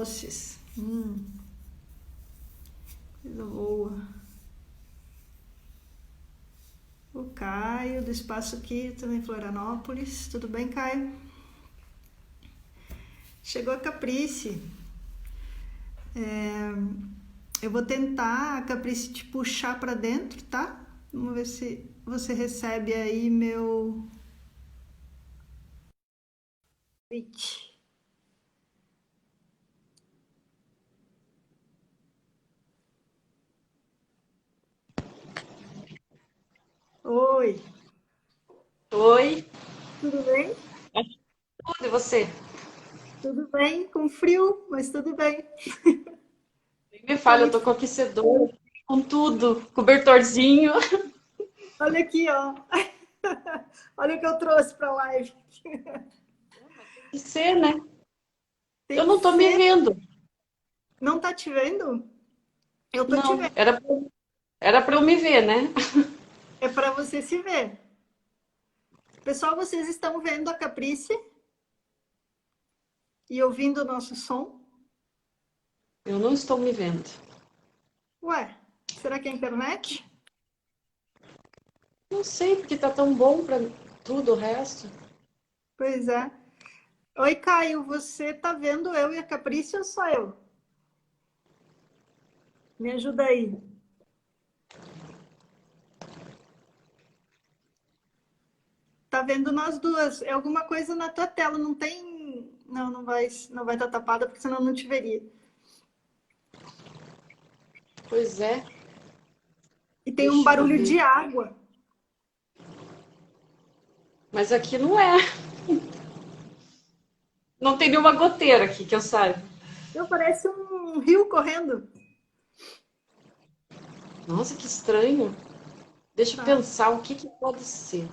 doces. Coisa boa. O Caio, do Espaço Quito, em Florianópolis. Tudo bem, Caio? Chegou a Caprice. Eu vou tentar a Caprice te puxar para dentro, tá? Vamos ver se você recebe aí meu convite. Oi, Oi, tudo bem? tudo e você? Tudo bem, com frio, mas tudo bem. Nem me Tô fala, eu muito... tô com aquecedor, com tudo, cobertorzinho. Olha aqui, ó. Olha o que eu trouxe para a live. Tem que ser, né? Tem Eu que não tô me ser. vendo. Não tá te vendo? Eu tô te Não, vendo. era pra eu me ver, né? É para você se ver. Pessoal, vocês estão vendo a Caprice e ouvindo o nosso som? Eu não estou me vendo. Ué, será que é a internet? Não sei porque tá tão bom pra tudo o resto. Pois é. Oi, Caio, você tá vendo eu e a Caprice ou só eu? Me ajuda aí. Tá vendo nós duas? É alguma coisa na tua tela, não tem. Não, não vai estar tapada, porque senão eu não te veria. Pois é, E tem um deixa eu barulho de ver. água. Mas aqui não é. Não tem nenhuma goteira aqui que eu saiba. Eu parece um rio correndo. Nossa, que estranho. Deixa eu Tá. pensar o que que pode ser.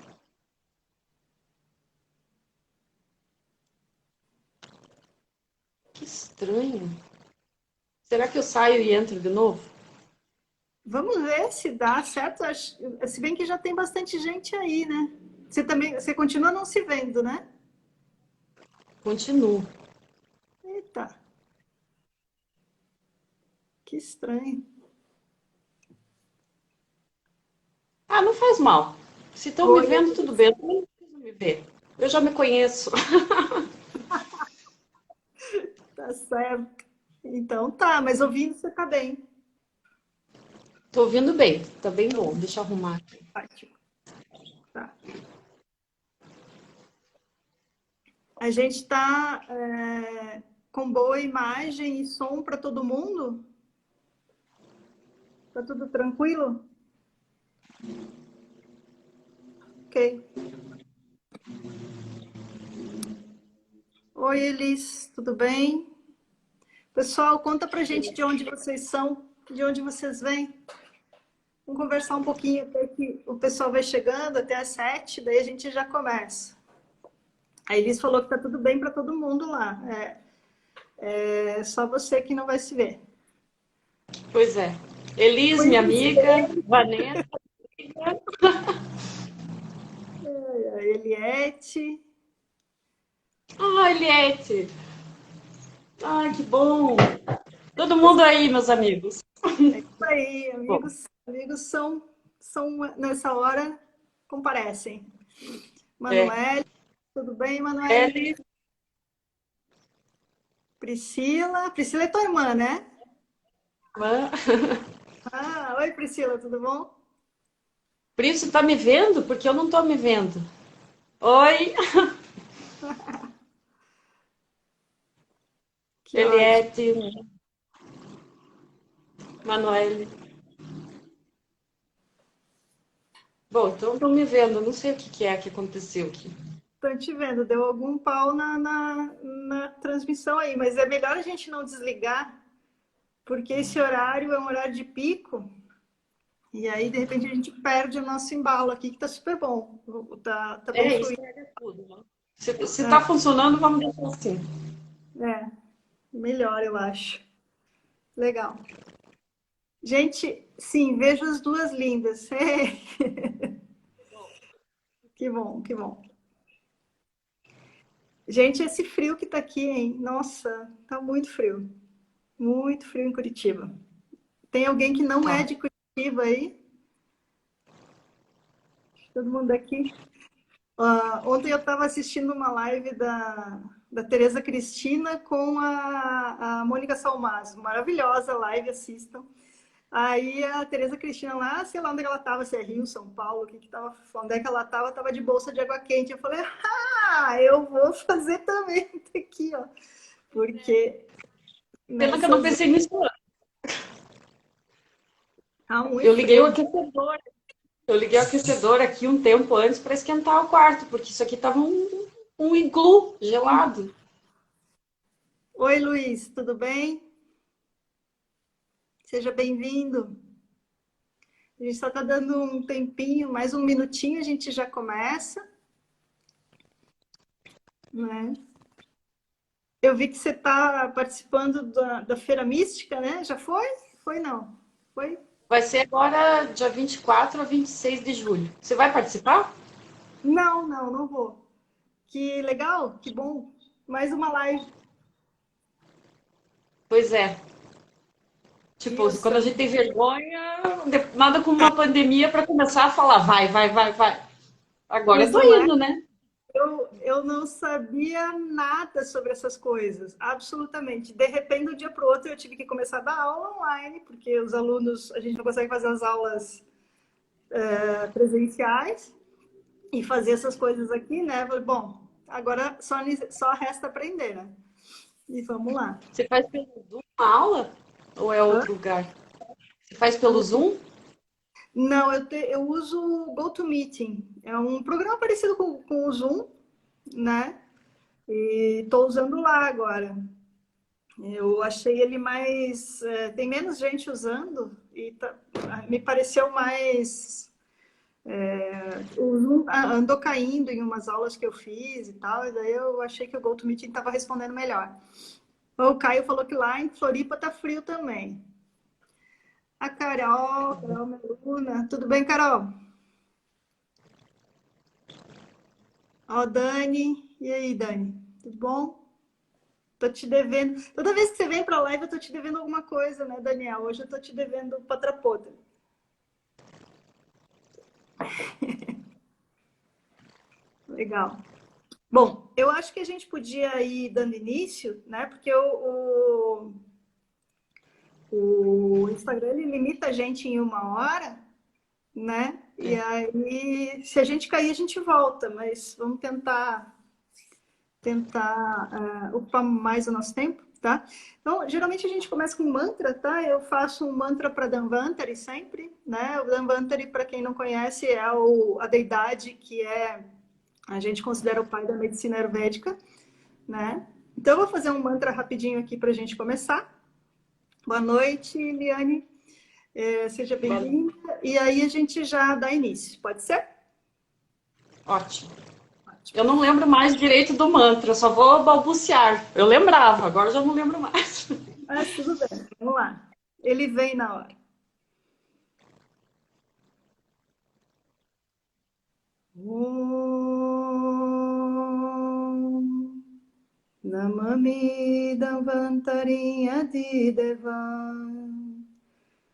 Que estranho. Será que eu saio e entro de novo? Vamos ver se dá certo. Se bem que já tem bastante gente aí, né? Você também, você continua não se vendo, né? Continuo. Eita, que estranho. Ah, não faz mal. Se estão me Oi, vendo, tudo bem. Eu também não preciso me ver. Eu já me conheço. tá certo. Então tá, mas ouvindo você tá bem. Tô ouvindo bem. Tá bem Tá bom. bom, Deixa eu arrumar aqui. ótimo. Tá. A gente tá com boa imagem e som para todo mundo? Tá tudo tranquilo? Ok. Oi, Elis, tudo bem? Pessoal, conta pra gente de onde vocês são, de onde vocês vêm. Vamos conversar um pouquinho até que o pessoal vai chegando, até às 7, daí a gente já começa. A Elis falou que tá tudo bem para todo mundo lá. É só você que não vai se ver. Pois é. Elis, minha amiga. Coincidência, Vanessa. a Eliette. Ah, Eliette. Ai, que bom. Todo mundo aí, meus amigos. É isso aí, Bom, amigos são nessa hora, comparecem. é. Manuel, tudo bem, Manuel? Elis, Priscila é tua irmã, né? irmã. Ah, oi Priscila, tudo bom? Por isso, tá me vendo? Porque eu não tô me vendo. Oi, Que ótimo. Eliette, Manoel. Bom, então estão me vendo. Não sei o que que é que aconteceu aqui. Estou te vendo, deu algum pau na transmissão aí, mas é melhor a gente não desligar, porque esse horário é um horário de pico, e aí de repente a gente perde o nosso embalo aqui, que tá super bom, tá bem É, fluido. estraga tudo, né? Se tá funcionando, vamos deixar assim. É, melhor, eu acho. Legal. Gente, sim, vejo as duas lindas. Que bom, que bom. Gente, esse frio que tá aqui, hein? Nossa, tá muito frio. Muito frio em Curitiba. Tem alguém que não é Tá. de Curitiba aí? Todo mundo aqui? Ontem eu estava assistindo uma live da Tereza Cristina com a Mônica Salmazo. Maravilhosa live, assistam. Aí a Tereza Cristina lá, sei lá onde ela estava, se é Rio, São Paulo, onde é que ela estava de bolsa de água quente. Eu falei, eu vou fazer também aqui, ó. Porque Pena que eu não nessas... pensei nisso antes. Tá muito Eu liguei o frio. aquecedor. Eu liguei o aquecedor aqui um tempo antes para esquentar o quarto, porque isso aqui tava um iglu gelado. Oi, Luiz, tudo bem? Seja bem-vindo. A gente só está dando um tempinho, mais um minutinho, a gente já começa, né? Eu vi que você está participando da Feira Mística, né? Já foi? Foi não? Foi? Vai ser agora dia 24 a 26 de julho. Você vai participar? Não, não, não vou. Que legal, que bom. Mais uma live. Pois é. Tipo, Isso. quando a gente tem vergonha, nada como uma pandemia para começar a falar, vai, vai, vai, vai. Agora eu tô Isso, não é? indo, né? Eu não sabia nada sobre essas coisas, absolutamente. De repente, de um dia para o outro, eu tive que começar a dar aula online, porque os alunos, a gente não consegue fazer as aulas presenciais e fazer essas coisas aqui, né? Eu falei, bom, agora só resta aprender, né? E vamos lá. Você faz pelo Zoom a aula? Ou é Hã? outro lugar? Você faz pelo Zoom? Não, eu uso o GoToMeeting. É um programa parecido com o Zoom, né? E estou usando lá agora. Eu achei ele mais. Tem menos gente usando e me pareceu mais. O Zoom andou caindo em umas aulas que eu fiz e tal, e daí eu achei que o GoToMeeting estava respondendo melhor. O Caio falou que lá em Floripa tá frio também. A Carol Meluna. Tudo bem, Carol? Ó, Dani. E aí, Dani? Tudo bom? Tô te devendo. Toda vez que você vem pra live, eu tô te devendo alguma coisa, né, Daniel? Hoje eu tô te devendo patrapota. Legal. Bom, eu acho que a gente podia ir dando início, né? Porque o Instagram ele limita a gente em 1 hora, né? E É. aí, se a gente cair, a gente volta, mas vamos tentar ocupar mais o nosso tempo, tá? Então, geralmente a gente começa com mantra, tá? Eu faço um mantra para Dhanvantari sempre, né? O Dhanvantari, para quem não conhece, é a deidade que a gente considera o pai da medicina ayurvédica, né? Então, eu vou fazer um mantra rapidinho aqui para a gente começar. Boa noite, Liane. Seja bem-vinda. E aí a gente já dá início, pode ser? Ótimo. Ótimo. Eu não lembro mais direito do mantra, só vou balbuciar. Eu lembrava, agora eu já não lembro mais. Mas tudo bem, vamos lá. Ele vem na hora. Om Namami Dhanvantari Adidevam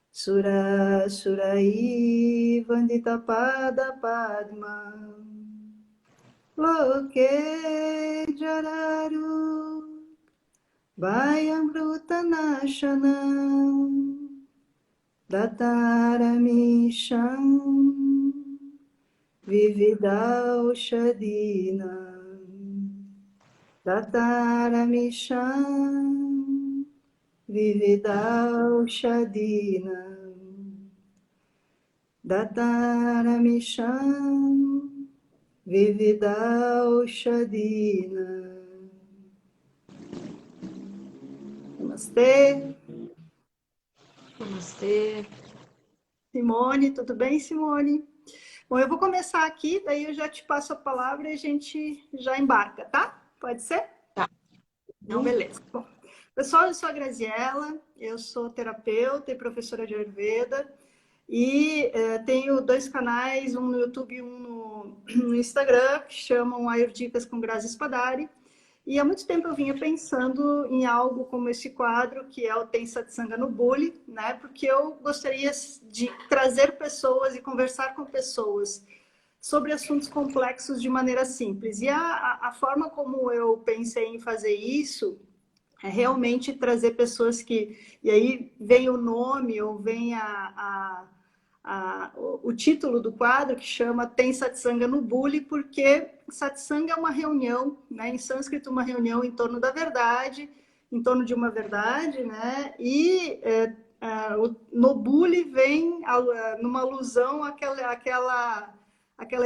Sura Surai Vandita Pada Padma Loke Jararu Vayamruta Nashanam Dataramishan Vividaushadina Dataramishan Vividaushadina Dataramishan Vividaushadina. Namastê. Namastê. Simone, tudo bem, Simone? Bom, eu vou começar aqui, daí eu já te passo a palavra e a gente já embarca, tá? Pode ser? Tá. Então, beleza. Bom, pessoal, eu sou a Graziella, eu sou terapeuta e professora de Ayurveda e tenho 2 canais, um no YouTube e um no Instagram, que chamam Ayurdicas com Grazi Spadari. E há muito tempo eu vinha pensando em algo como esse quadro, que é o Tem Satsanga no Bully, né? Porque eu gostaria de trazer pessoas e conversar com pessoas sobre assuntos complexos de maneira simples. E a forma como eu pensei em fazer isso é realmente trazer pessoas que... E aí vem o nome, ou vem o título do quadro, que chama Tem Satsanga no Bully, porque satsanga é uma reunião, né? Em sânscrito, uma reunião em torno da verdade, em torno de uma verdade, né? E no bully vem numa alusão àquela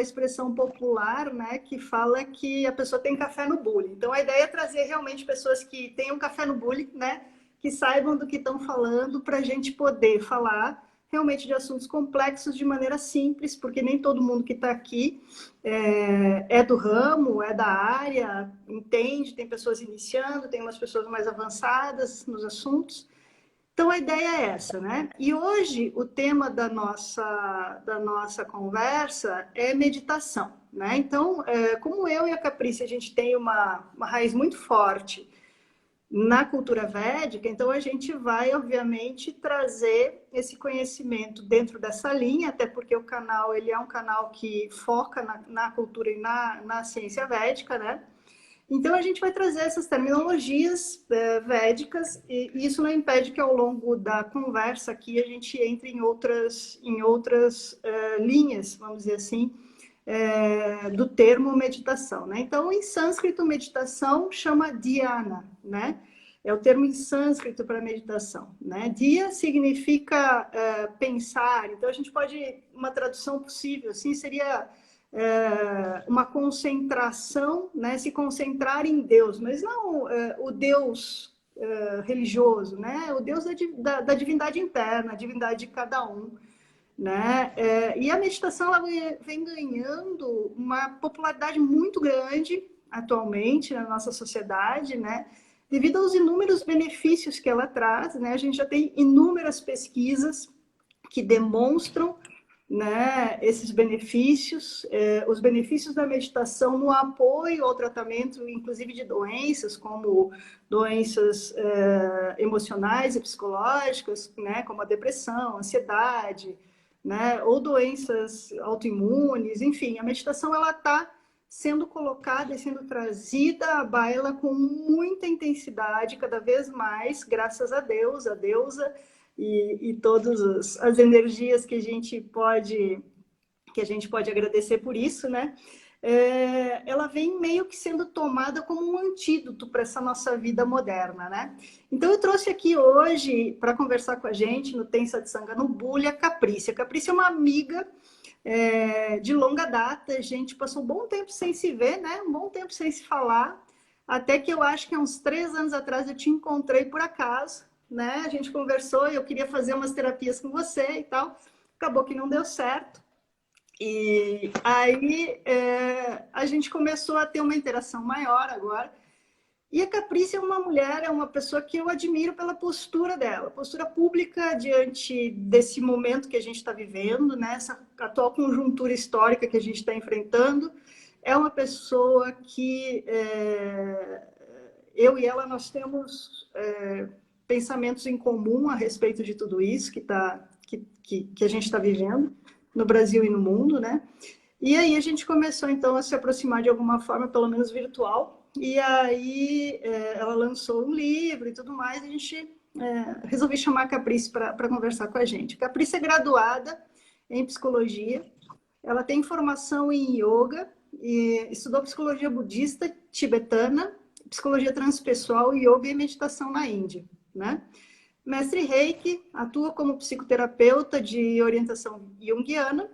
expressão popular, né, que fala que a pessoa tem café no bule. Então, a ideia é trazer realmente pessoas que tenham café no bule, né, que saibam do que estão falando, para a gente poder falar realmente de assuntos complexos de maneira simples, porque nem todo mundo que está aqui é do ramo, é da área, entende, tem pessoas iniciando, tem umas pessoas mais avançadas nos assuntos. Então, a ideia é essa, né? E hoje, o tema da nossa conversa é meditação, né? Então, como eu e a Caprice, a gente tem uma raiz muito forte na cultura védica, então a gente vai, obviamente, trazer esse conhecimento dentro dessa linha, até porque o canal, ele é um canal que foca na cultura e na ciência védica, né? Então, a gente vai trazer essas terminologias védicas, e isso não impede que ao longo da conversa aqui a gente entre em outras linhas, vamos dizer assim, do termo meditação, né? Então, em sânscrito, meditação chama dhyana, né? É o termo em sânscrito para meditação, né? Dhya significa pensar, então a gente pode, uma tradução possível, assim, seria uma concentração, né? Se concentrar em Deus, mas não o Deus religioso, né? O Deus da divindade interna, a divindade de cada um, né? E a meditação ela vem ganhando uma popularidade muito grande atualmente na nossa sociedade, né? Devido aos inúmeros benefícios que ela traz, né? A gente já tem inúmeras pesquisas que demonstram, né, esses benefícios, os benefícios da meditação no apoio ao tratamento, inclusive de doenças, como doenças emocionais e psicológicas, né, como a depressão, a ansiedade, né, ou doenças autoimunes, enfim, a meditação ela está sendo colocada e sendo trazida à baila com muita intensidade, cada vez mais, graças a Deus, a deusa, e todas as energias que a gente pode agradecer por isso, né? Ela vem meio que sendo tomada como um antídoto para essa nossa vida moderna, né? Então eu trouxe aqui hoje para conversar com a gente no Tem Satsanga no Bully a Caprice. A Caprice é uma amiga de longa data, a gente passou um bom tempo sem se ver, né? Um bom tempo sem se falar, até que eu acho que há uns 3 anos atrás eu te encontrei por acaso, né? A gente conversou e eu queria fazer umas terapias com você e tal. Acabou que não deu certo. E aí a gente começou a ter uma interação maior agora. E a Caprice é uma mulher, é uma pessoa que eu admiro pela postura dela, postura pública diante desse momento que a gente está vivendo, né? Essa atual conjuntura histórica que a gente está enfrentando. É uma pessoa que eu e ela, nós temos pensamentos em comum a respeito de tudo isso que a gente está vivendo no Brasil e no mundo, né? E aí a gente começou, então, a se aproximar de alguma forma, pelo menos virtual, e aí ela lançou um livro e tudo mais, e a gente resolveu chamar a Caprice para conversar com a gente. A Caprice é graduada em psicologia, ela tem formação em yoga, e estudou psicologia budista tibetana, psicologia transpessoal, yoga e meditação na Índia, né? Mestre Reiki, atua como psicoterapeuta de orientação junguiana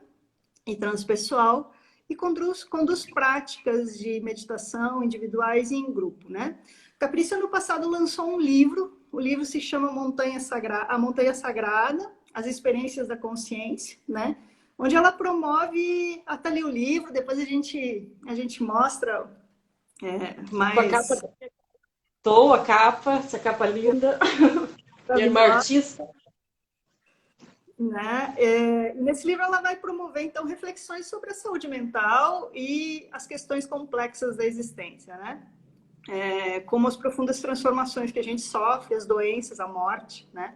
e transpessoal e conduz práticas de meditação individuais e em grupo, né? Caprice, ano passado, lançou um livro, o livro se chama A Montanha Sagrada, As Experiências da Consciência, né? Onde ela promove, até ali o livro, depois a gente mostra Com a capa, mais... a capa, essa capa linda. Minha irmã artista. Né? Nesse livro ela vai promover, então, reflexões sobre a saúde mental e as questões complexas da existência, né? como as profundas transformações que a gente sofre, as doenças, a morte, né?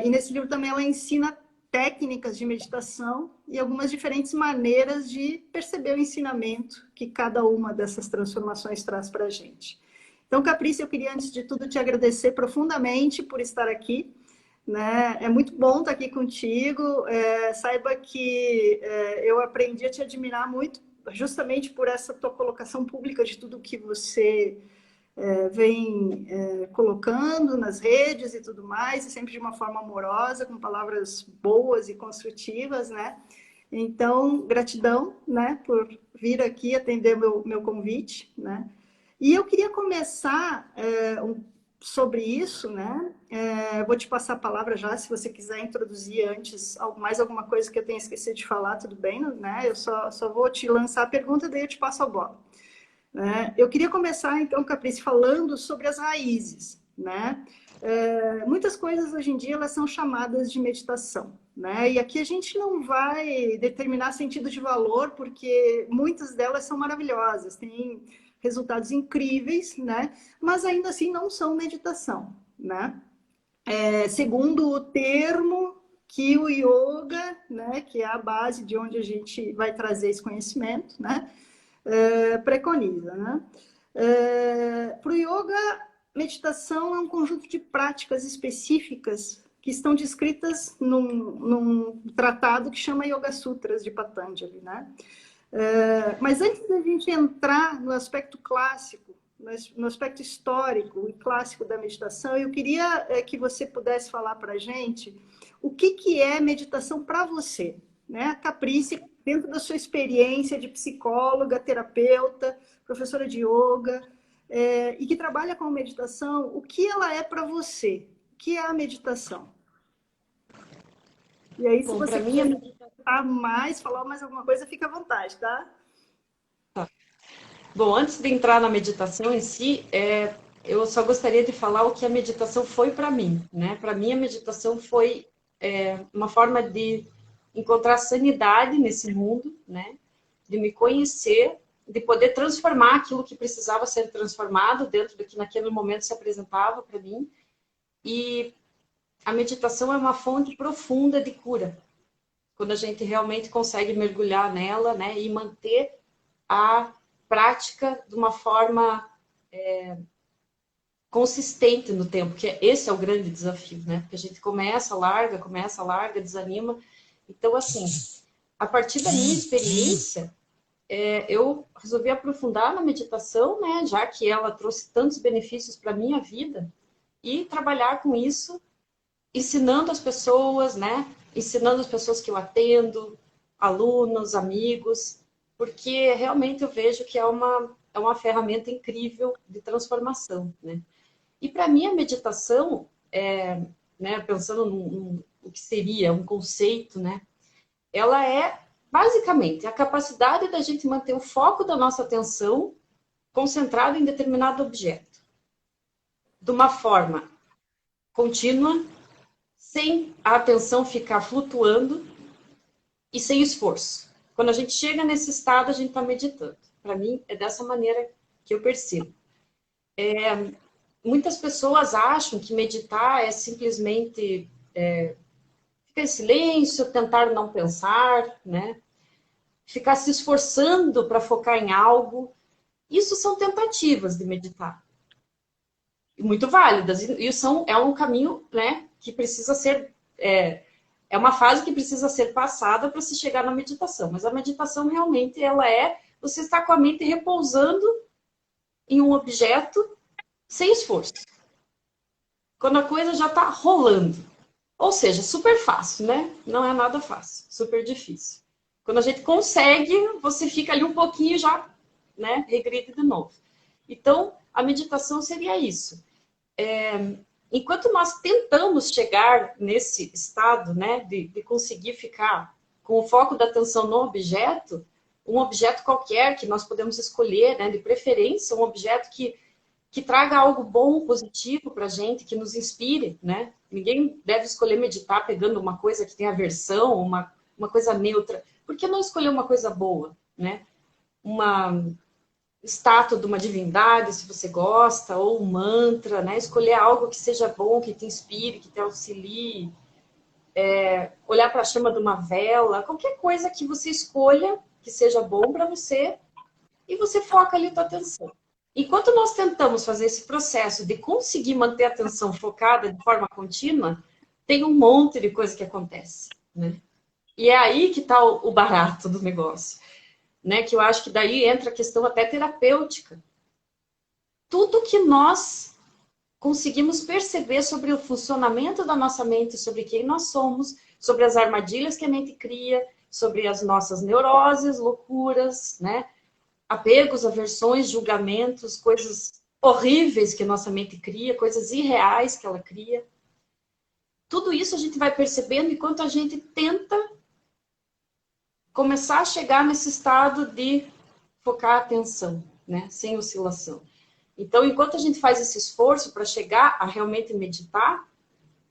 E nesse livro também ela ensina técnicas de meditação e algumas diferentes maneiras de perceber o ensinamento que cada uma dessas transformações traz para a gente. Então, Caprice, eu queria, antes de tudo, te agradecer profundamente por estar aqui, né? É muito bom estar aqui contigo. Saiba que eu aprendi a te admirar muito, justamente por essa tua colocação pública de tudo que você vem colocando nas redes e tudo mais, e sempre de uma forma amorosa, com palavras boas e construtivas, né? Então, gratidão, né, por vir aqui atender meu convite, né? E eu queria começar sobre isso, né? Vou te passar a palavra já, se você quiser introduzir antes mais alguma coisa que eu tenha esquecido de falar, tudo bem, né? Eu só vou te lançar a pergunta, daí eu te passo a bola. Eu queria começar, então, Caprice, falando sobre as raízes, né? Muitas coisas hoje em dia elas são chamadas de meditação, né? E aqui a gente não vai determinar sentido de valor, porque muitas delas são maravilhosas, têm resultados incríveis, né? Mas ainda assim não são meditação, né? Segundo o termo que o yoga, né, que é a base de onde a gente vai trazer esse conhecimento, né, preconiza, né? Para o yoga, meditação é um conjunto de práticas específicas que estão descritas num tratado que chama Yoga Sutras de Patanjali, né? Mas antes da gente entrar no aspecto clássico, no aspecto histórico e clássico da meditação, eu queria que você pudesse falar para a gente o que é meditação para você, né? A Caprice, dentro da sua experiência de psicóloga, terapeuta, professora de yoga, e que trabalha com meditação, o que ela é para você? O que é a meditação? E aí, se Bom, para você mim, quiser falar mais alguma coisa, fica à vontade, tá? bom, antes de entrar na meditação em si, eu só gostaria de falar o que a meditação foi para mim, né? Para mim, a meditação foi uma forma de encontrar sanidade nesse mundo, né? De me conhecer, de poder transformar aquilo que precisava ser transformado dentro do que naquele momento se apresentava para mim. E a meditação é uma fonte profunda de cura, quando a gente realmente consegue mergulhar nela, né? E manter a prática de uma forma consistente no tempo, que esse é o grande desafio, né? Porque a gente começa, larga, desanima. Então, assim, a partir da minha experiência, eu resolvi aprofundar na meditação, né? Já que ela trouxe tantos benefícios para a minha vida, e trabalhar com isso, ensinando as pessoas, né? Ensinando as pessoas que eu atendo, alunos, amigos, porque realmente eu vejo que é uma ferramenta incrível de transformação, né? E para mim a meditação, né, pensando no que seria um conceito, né, ela é basicamente a capacidade da gente manter o foco da nossa atenção concentrado em determinado objeto, de uma forma contínua, sem a atenção ficar flutuando e sem esforço. Quando a gente chega nesse estado, a gente está meditando. Para mim, é dessa maneira que eu percebo. Muitas pessoas acham que meditar é simplesmente ficar em silêncio, tentar não pensar, né? Ficar se esforçando para focar em algo. Isso são tentativas de meditar. Muito válidas. E é um caminho, né, que precisa ser... É uma fase que precisa ser passada para se chegar na meditação. Mas a meditação realmente ela é você estar com a mente repousando em um objeto sem esforço. Quando a coisa já está rolando. Ou seja, super fácil, né? Não é nada fácil, super difícil. Quando a gente consegue, você fica ali um pouquinho e já, né, regride de novo. Então, a meditação seria isso. Enquanto nós tentamos chegar nesse estado, né, de conseguir ficar com o foco da atenção no objeto, um objeto qualquer que nós podemos escolher, né, de preferência, um objeto que traga algo bom, positivo para a gente, que nos inspire, né? Ninguém deve escolher meditar pegando uma coisa que tem aversão, uma coisa neutra. Por que não escolher uma coisa boa, né? estátua de uma divindade, se você gosta, ou um mantra, né? Escolher algo que seja bom, que te inspire, que te auxilie, olhar para a chama de uma vela, qualquer coisa que você escolha que seja bom para você e você foca ali a tua atenção. Enquanto nós tentamos fazer esse processo de conseguir manter a atenção focada de forma contínua, tem um monte de coisa que acontece, né? E é aí que está o barato do negócio, né? Que eu acho que daí entra a questão até terapêutica. Tudo que nós conseguimos perceber sobre o funcionamento da nossa mente, sobre quem nós somos, sobre as armadilhas que a mente cria, sobre as nossas neuroses, loucuras, né? Apegos, aversões, julgamentos, coisas horríveis que a nossa mente cria, coisas irreais que ela cria. Tudo isso a gente vai percebendo enquanto a gente tenta começar a chegar nesse estado de focar a atenção, né? Sem oscilação. Então, enquanto a gente faz esse esforço para chegar a realmente meditar,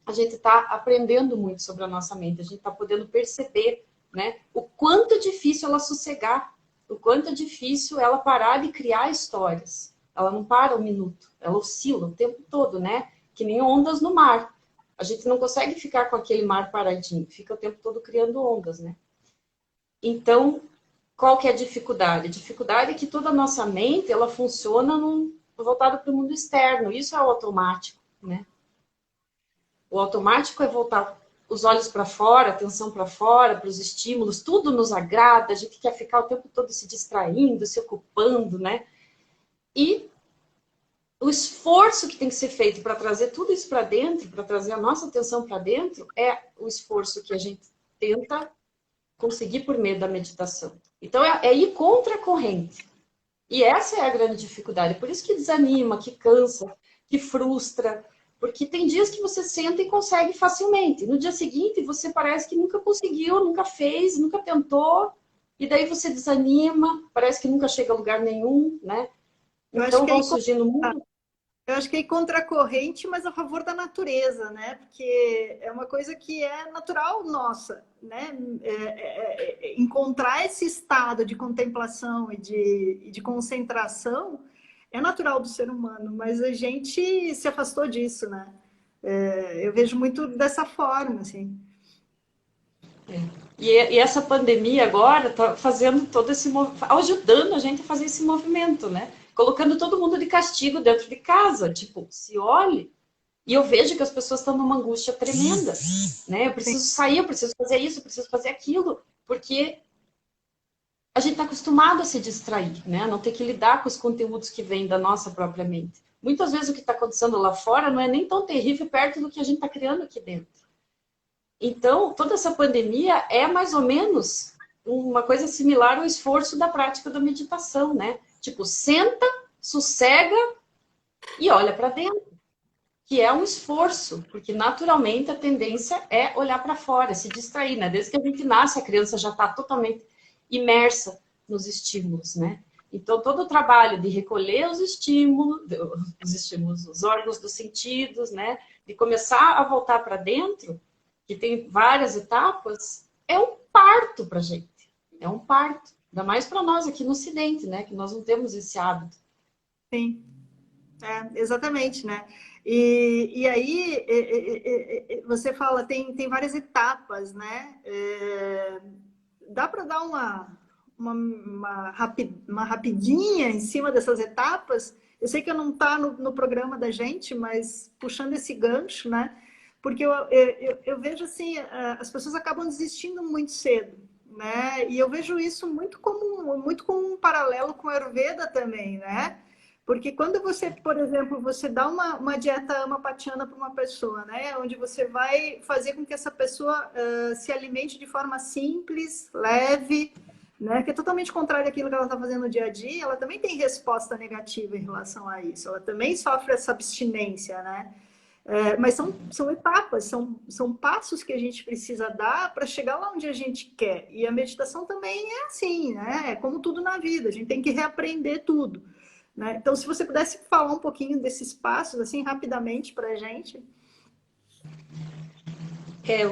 a gente está aprendendo muito sobre a nossa mente, a gente está podendo perceber, né, o quanto é difícil ela sossegar, o quanto é difícil ela parar de criar histórias. Ela não para um minuto, ela oscila o tempo todo, né? Que nem ondas no mar. A gente não consegue ficar com aquele mar paradinho, fica o tempo todo criando ondas, né? Então, qual que é a dificuldade? A dificuldade é que toda a nossa mente, ela funciona voltada para o mundo externo. Isso é o automático, né? O automático é voltar os olhos para fora, a atenção para fora, para os estímulos, tudo nos agrada, a gente quer ficar o tempo todo se distraindo, se ocupando, né? E o esforço que tem que ser feito para trazer tudo isso para dentro, para trazer a nossa atenção para dentro, é o esforço que a gente tenta conseguir por meio da meditação. Então, é ir contra a corrente. E essa é a grande dificuldade. Por isso que desanima, que cansa, que frustra. Porque tem dias que você senta e consegue facilmente. No dia seguinte, você parece que nunca conseguiu, nunca fez, nunca tentou. E daí você desanima, parece que nunca chega a lugar nenhum, né? Então vão surgindo muito... Eu acho que é contra a corrente, mas a favor da natureza, né? Porque é uma coisa que é natural nossa, né? Encontrar esse estado de contemplação e de concentração é natural do ser humano, mas a gente se afastou disso, né? Eu vejo muito dessa forma, assim. E essa pandemia agora está fazendo todo esse ajudando a gente a fazer esse movimento, né? Colocando todo mundo de castigo dentro de casa, tipo, se olhe. E eu vejo que as pessoas estão numa angústia tremenda, né? Eu preciso sair, eu preciso fazer isso, eu preciso fazer aquilo, porque a gente está acostumado a se distrair, né? A não ter que lidar com os conteúdos que vêm da nossa própria mente. Muitas vezes o que está acontecendo lá fora não é nem tão terrível perto do que a gente está criando aqui dentro. Então, toda essa pandemia é mais ou menos uma coisa similar ao esforço da prática da meditação, né? Tipo, senta, sossega e olha para dentro. Que é um esforço, porque naturalmente a tendência é olhar para fora, se distrair, né? Desde que a gente nasce, a criança já está totalmente imersa nos estímulos, né? Então, todo o trabalho de recolher os estímulos, os órgãos dos sentidos, né? De começar a voltar para dentro, que tem várias etapas, é um parto para a gente. É um parto. Ainda mais para nós aqui no Ocidente, né? Que nós não temos esse hábito. Sim, exatamente, né? E aí, você fala, tem várias etapas, né? Dá para dar uma rapidinha em cima dessas etapas? Eu sei que não está no programa da gente, mas puxando esse gancho, né? Porque eu vejo assim, as pessoas acabam desistindo muito cedo, né? E eu vejo isso muito como um paralelo com a Ayurveda também, né? Porque quando você, por exemplo, você dá uma dieta amapatiana para uma pessoa, né? Onde você vai fazer com que essa pessoa se alimente de forma simples, leve, né? Que é totalmente contrário àquilo que ela está fazendo no dia a dia, ela também tem resposta negativa em relação a isso. Ela também sofre essa abstinência, né? Mas são etapas, são passos que a gente precisa dar para chegar lá onde a gente quer. E a meditação também é assim, né? É como tudo na vida, a gente tem que reaprender tudo. Né? Então, se você pudesse falar um pouquinho desses passos, assim, rapidamente para a gente.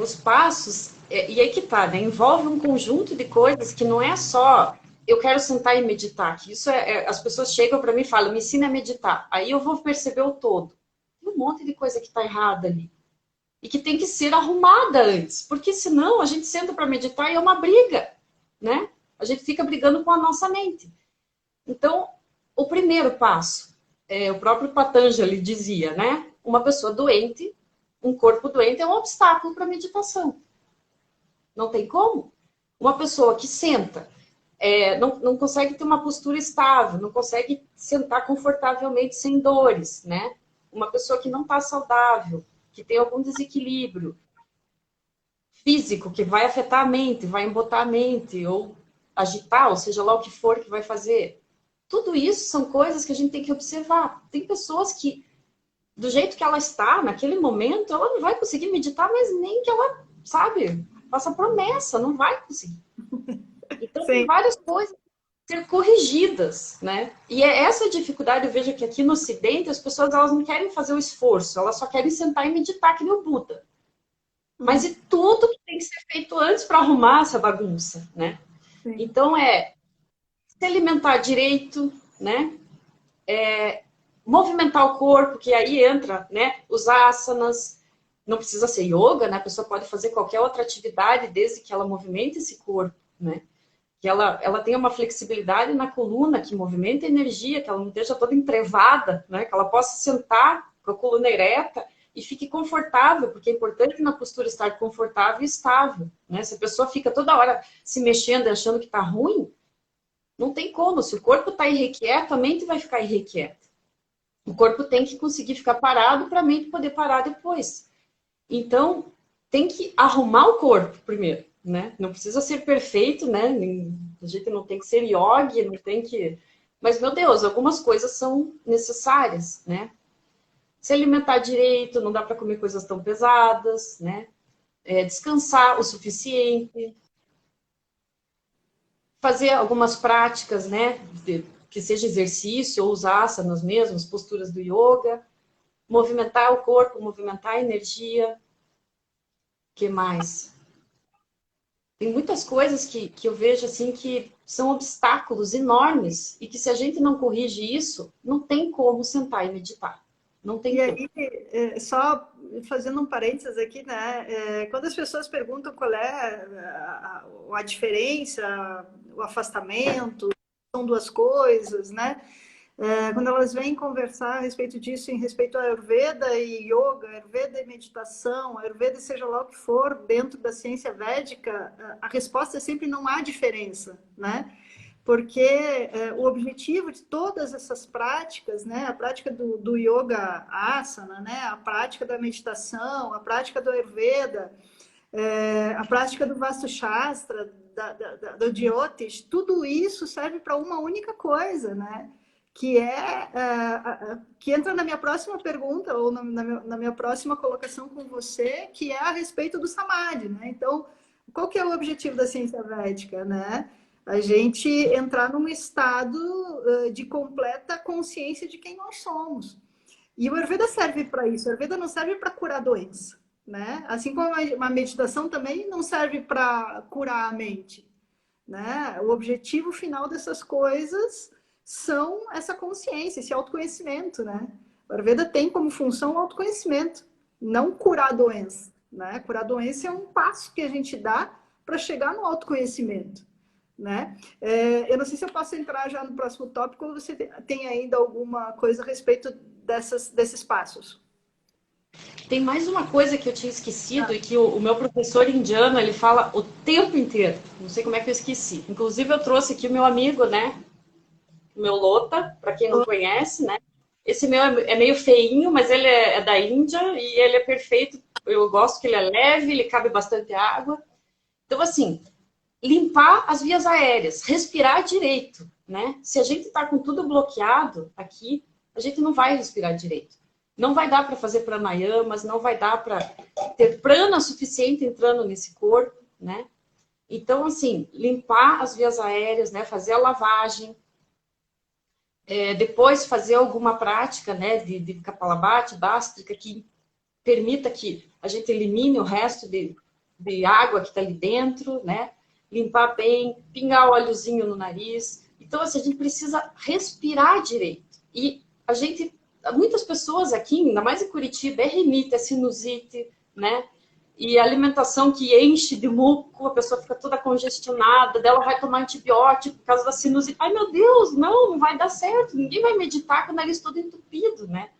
Os passos, e aí que tá, né? Envolve um conjunto de coisas que não é só eu quero sentar e meditar, que isso as pessoas chegam para mim e falam, me ensina a meditar. Aí eu vou perceber o todo. Tem um monte de coisa que está errada ali. E que tem que ser arrumada antes. Porque senão a gente senta para meditar e é uma briga, né? A gente fica brigando com a nossa mente. Então, o primeiro passo, o próprio Patanjali dizia, né? Uma pessoa doente, um corpo doente é um obstáculo para a meditação. Não tem como. Uma pessoa que senta, não consegue ter uma postura estável, não consegue sentar confortavelmente sem dores, né? Uma pessoa que não está saudável, que tem algum desequilíbrio físico, que vai afetar a mente, vai embotar a mente, ou agitar, ou seja lá o que for que vai fazer. Tudo isso são coisas que a gente tem que observar. Tem pessoas que, do jeito que ela está, naquele momento, ela não vai conseguir meditar, mas nem que ela, sabe, faça promessa, não vai conseguir. Então, tem Sim. várias coisas a ser corrigidas, né? E é essa dificuldade, eu vejo que aqui no Ocidente, as pessoas elas não querem fazer o esforço, elas só querem sentar e meditar, que nem o Buda. Mas e tudo que tem que ser feito antes para arrumar essa bagunça, né? Sim. Então, se alimentar direito, né? Movimentar o corpo, que aí entra, né? Os asanas, não precisa ser yoga, né? A pessoa pode fazer qualquer outra atividade desde que ela movimente esse corpo, né? Que ela tenha uma flexibilidade na coluna, que movimenta a energia, que ela não esteja toda entrevada, né? Que ela possa sentar com a coluna ereta e fique confortável, porque é importante na postura estar confortável e estável, né? Se a pessoa fica toda hora se mexendo e achando que está ruim, não tem como. Se o corpo está irrequieto, a mente vai ficar irrequieta. O corpo tem que conseguir ficar parado para a mente poder parar depois. Então, tem que arrumar o corpo primeiro, né? Não precisa ser perfeito, né? A gente não tem que ser yogi, não tem que... Mas, meu Deus, algumas coisas são necessárias, né? Se alimentar direito, não dá para comer coisas tão pesadas, né? Descansar o suficiente. Fazer algumas práticas, né? Que seja exercício ou usar asanas mesmo, as posturas do yoga. Movimentar o corpo, movimentar a energia. O que mais? Tem muitas coisas que eu vejo assim que são obstáculos enormes e que se a gente não corrige isso, não tem como sentar e meditar. Não tem E como. aí, só fazendo um parênteses aqui, né? Quando as pessoas perguntam qual é a diferença, o afastamento, são duas coisas, né? Quando elas vêm conversar a respeito disso, em respeito a Ayurveda e Yoga, Ayurveda e meditação, Ayurveda seja lá o que for, dentro da ciência védica, a resposta é sempre não há diferença, né? Porque o objetivo de todas essas práticas, né, a prática do yoga asana, né, a prática da meditação, a prática do Ayurveda, a prática do Vastu Shastra, do Jyotish, tudo isso serve para uma única coisa, né? Que que entra na minha próxima pergunta ou na minha próxima colocação com você, que é a respeito do Samadhi, né? Então, qual que é o objetivo da ciência védica, né? A gente entrar num estado de completa consciência de quem nós somos. E o Ayurveda serve para isso. O Ayurveda não serve para curar doença, né? Assim como a meditação também não serve para curar a mente, né? O objetivo final dessas coisas são essa consciência, esse autoconhecimento, né? O Ayurveda tem como função o autoconhecimento, não curar a doença, né? Curar a doença é um passo que a gente dá para chegar no autoconhecimento, né? Eu não sei se eu posso entrar já no próximo tópico ou você tem ainda alguma coisa a respeito desses passos. Tem mais uma coisa que eu tinha esquecido e que o meu professor indiano, ele fala o tempo inteiro. Não sei como é que eu esqueci. Inclusive, eu trouxe aqui o meu amigo, né? O meu Lota, para quem não conhece, né? Esse meu é meio feinho, mas ele é da Índia e ele é perfeito. Eu gosto que ele é leve, ele cabe bastante água. Então, assim, limpar as vias aéreas, respirar direito, né? Se a gente está com tudo bloqueado aqui, a gente não vai respirar direito. Não vai dar para fazer pranayamas, não vai dar para ter prana suficiente entrando nesse corpo, né? Então, assim, limpar as vias aéreas, né? Fazer a lavagem, depois fazer alguma prática, né? De Kapalabhati, Bhastrika, que permita que a gente elimine o resto de água que está ali dentro, né? limpar bem, pingar óleozinho no nariz. Então, assim, a gente precisa respirar direito. E muitas pessoas aqui, ainda mais em Curitiba, é rinite, é sinusite, né? E a alimentação que enche de muco, a pessoa fica toda congestionada, dela vai tomar antibiótico por causa da sinusite. Ai, meu Deus, não vai dar certo. Ninguém vai meditar com o nariz todo entupido, né?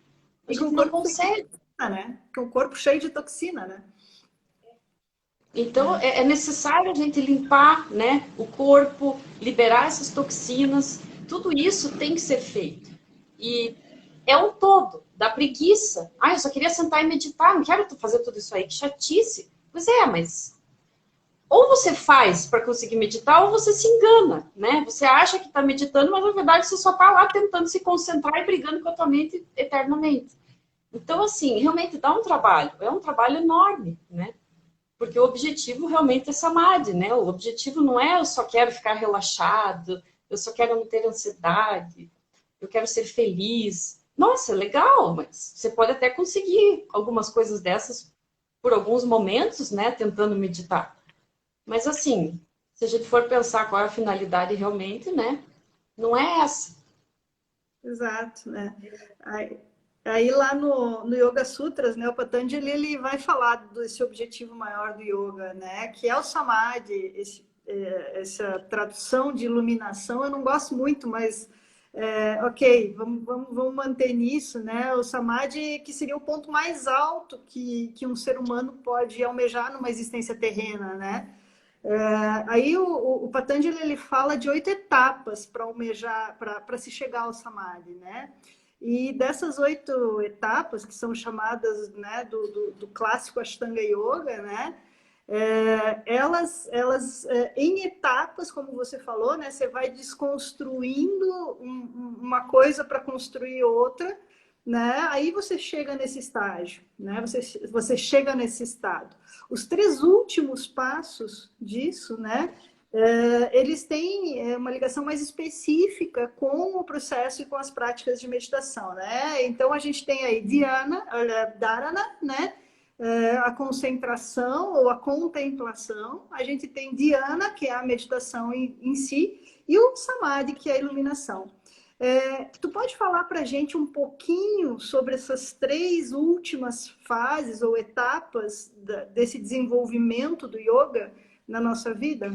A E com gente o não corpo consegue. cheio de toxina, né? Com o corpo cheio de toxina, né? Então, é necessário a gente limpar, né, o corpo, liberar essas toxinas. Tudo isso tem que ser feito. E é um todo, da preguiça. Ah, eu só queria sentar e meditar, não quero fazer tudo isso aí, que chatice. Pois é, mas ou você faz para conseguir meditar, ou você se engana, né? Você acha que está meditando, mas na verdade você só está lá tentando se concentrar e brigando com a tua mente eternamente. Então, assim, realmente dá um trabalho, é um trabalho enorme, né? Porque o objetivo realmente é samadhi, né? O objetivo não é eu só quero ficar relaxado, eu só quero não ter ansiedade, eu quero ser feliz. Nossa, é legal, mas você pode até conseguir algumas coisas dessas por alguns momentos, né? Tentando meditar. Mas assim, se a gente for pensar qual é a finalidade realmente, né? Não é essa. Exato, né? Aí lá no Yoga Sutras, né, o Patanjali ele vai falar desse objetivo maior do yoga, né, que é o samadhi, essa tradução de iluminação, eu não gosto muito, mas ok, vamos manter nisso, né? O samadhi que seria o ponto mais alto que um ser humano pode almejar numa existência terrena, né? Aí o Patanjali ele fala de 8 etapas para almejar, para se chegar ao samadhi, né? E dessas 8 etapas, que são chamadas, né, do clássico Ashtanga Yoga, né? Elas em etapas, como você falou, né? Você vai desconstruindo uma coisa para construir outra, né? Aí você chega nesse estágio, né? Você chega nesse estado. Os 3 últimos passos disso, né? Eles têm uma ligação mais específica com o processo e com as práticas de meditação, né? Então a gente tem aí dharana, né? A concentração ou a contemplação. A gente tem dhyana, que é a meditação em si, e o samadhi, que é a iluminação. Tu pode falar para a gente um pouquinho sobre essas 3 últimas fases ou etapas desse desenvolvimento do yoga na nossa vida?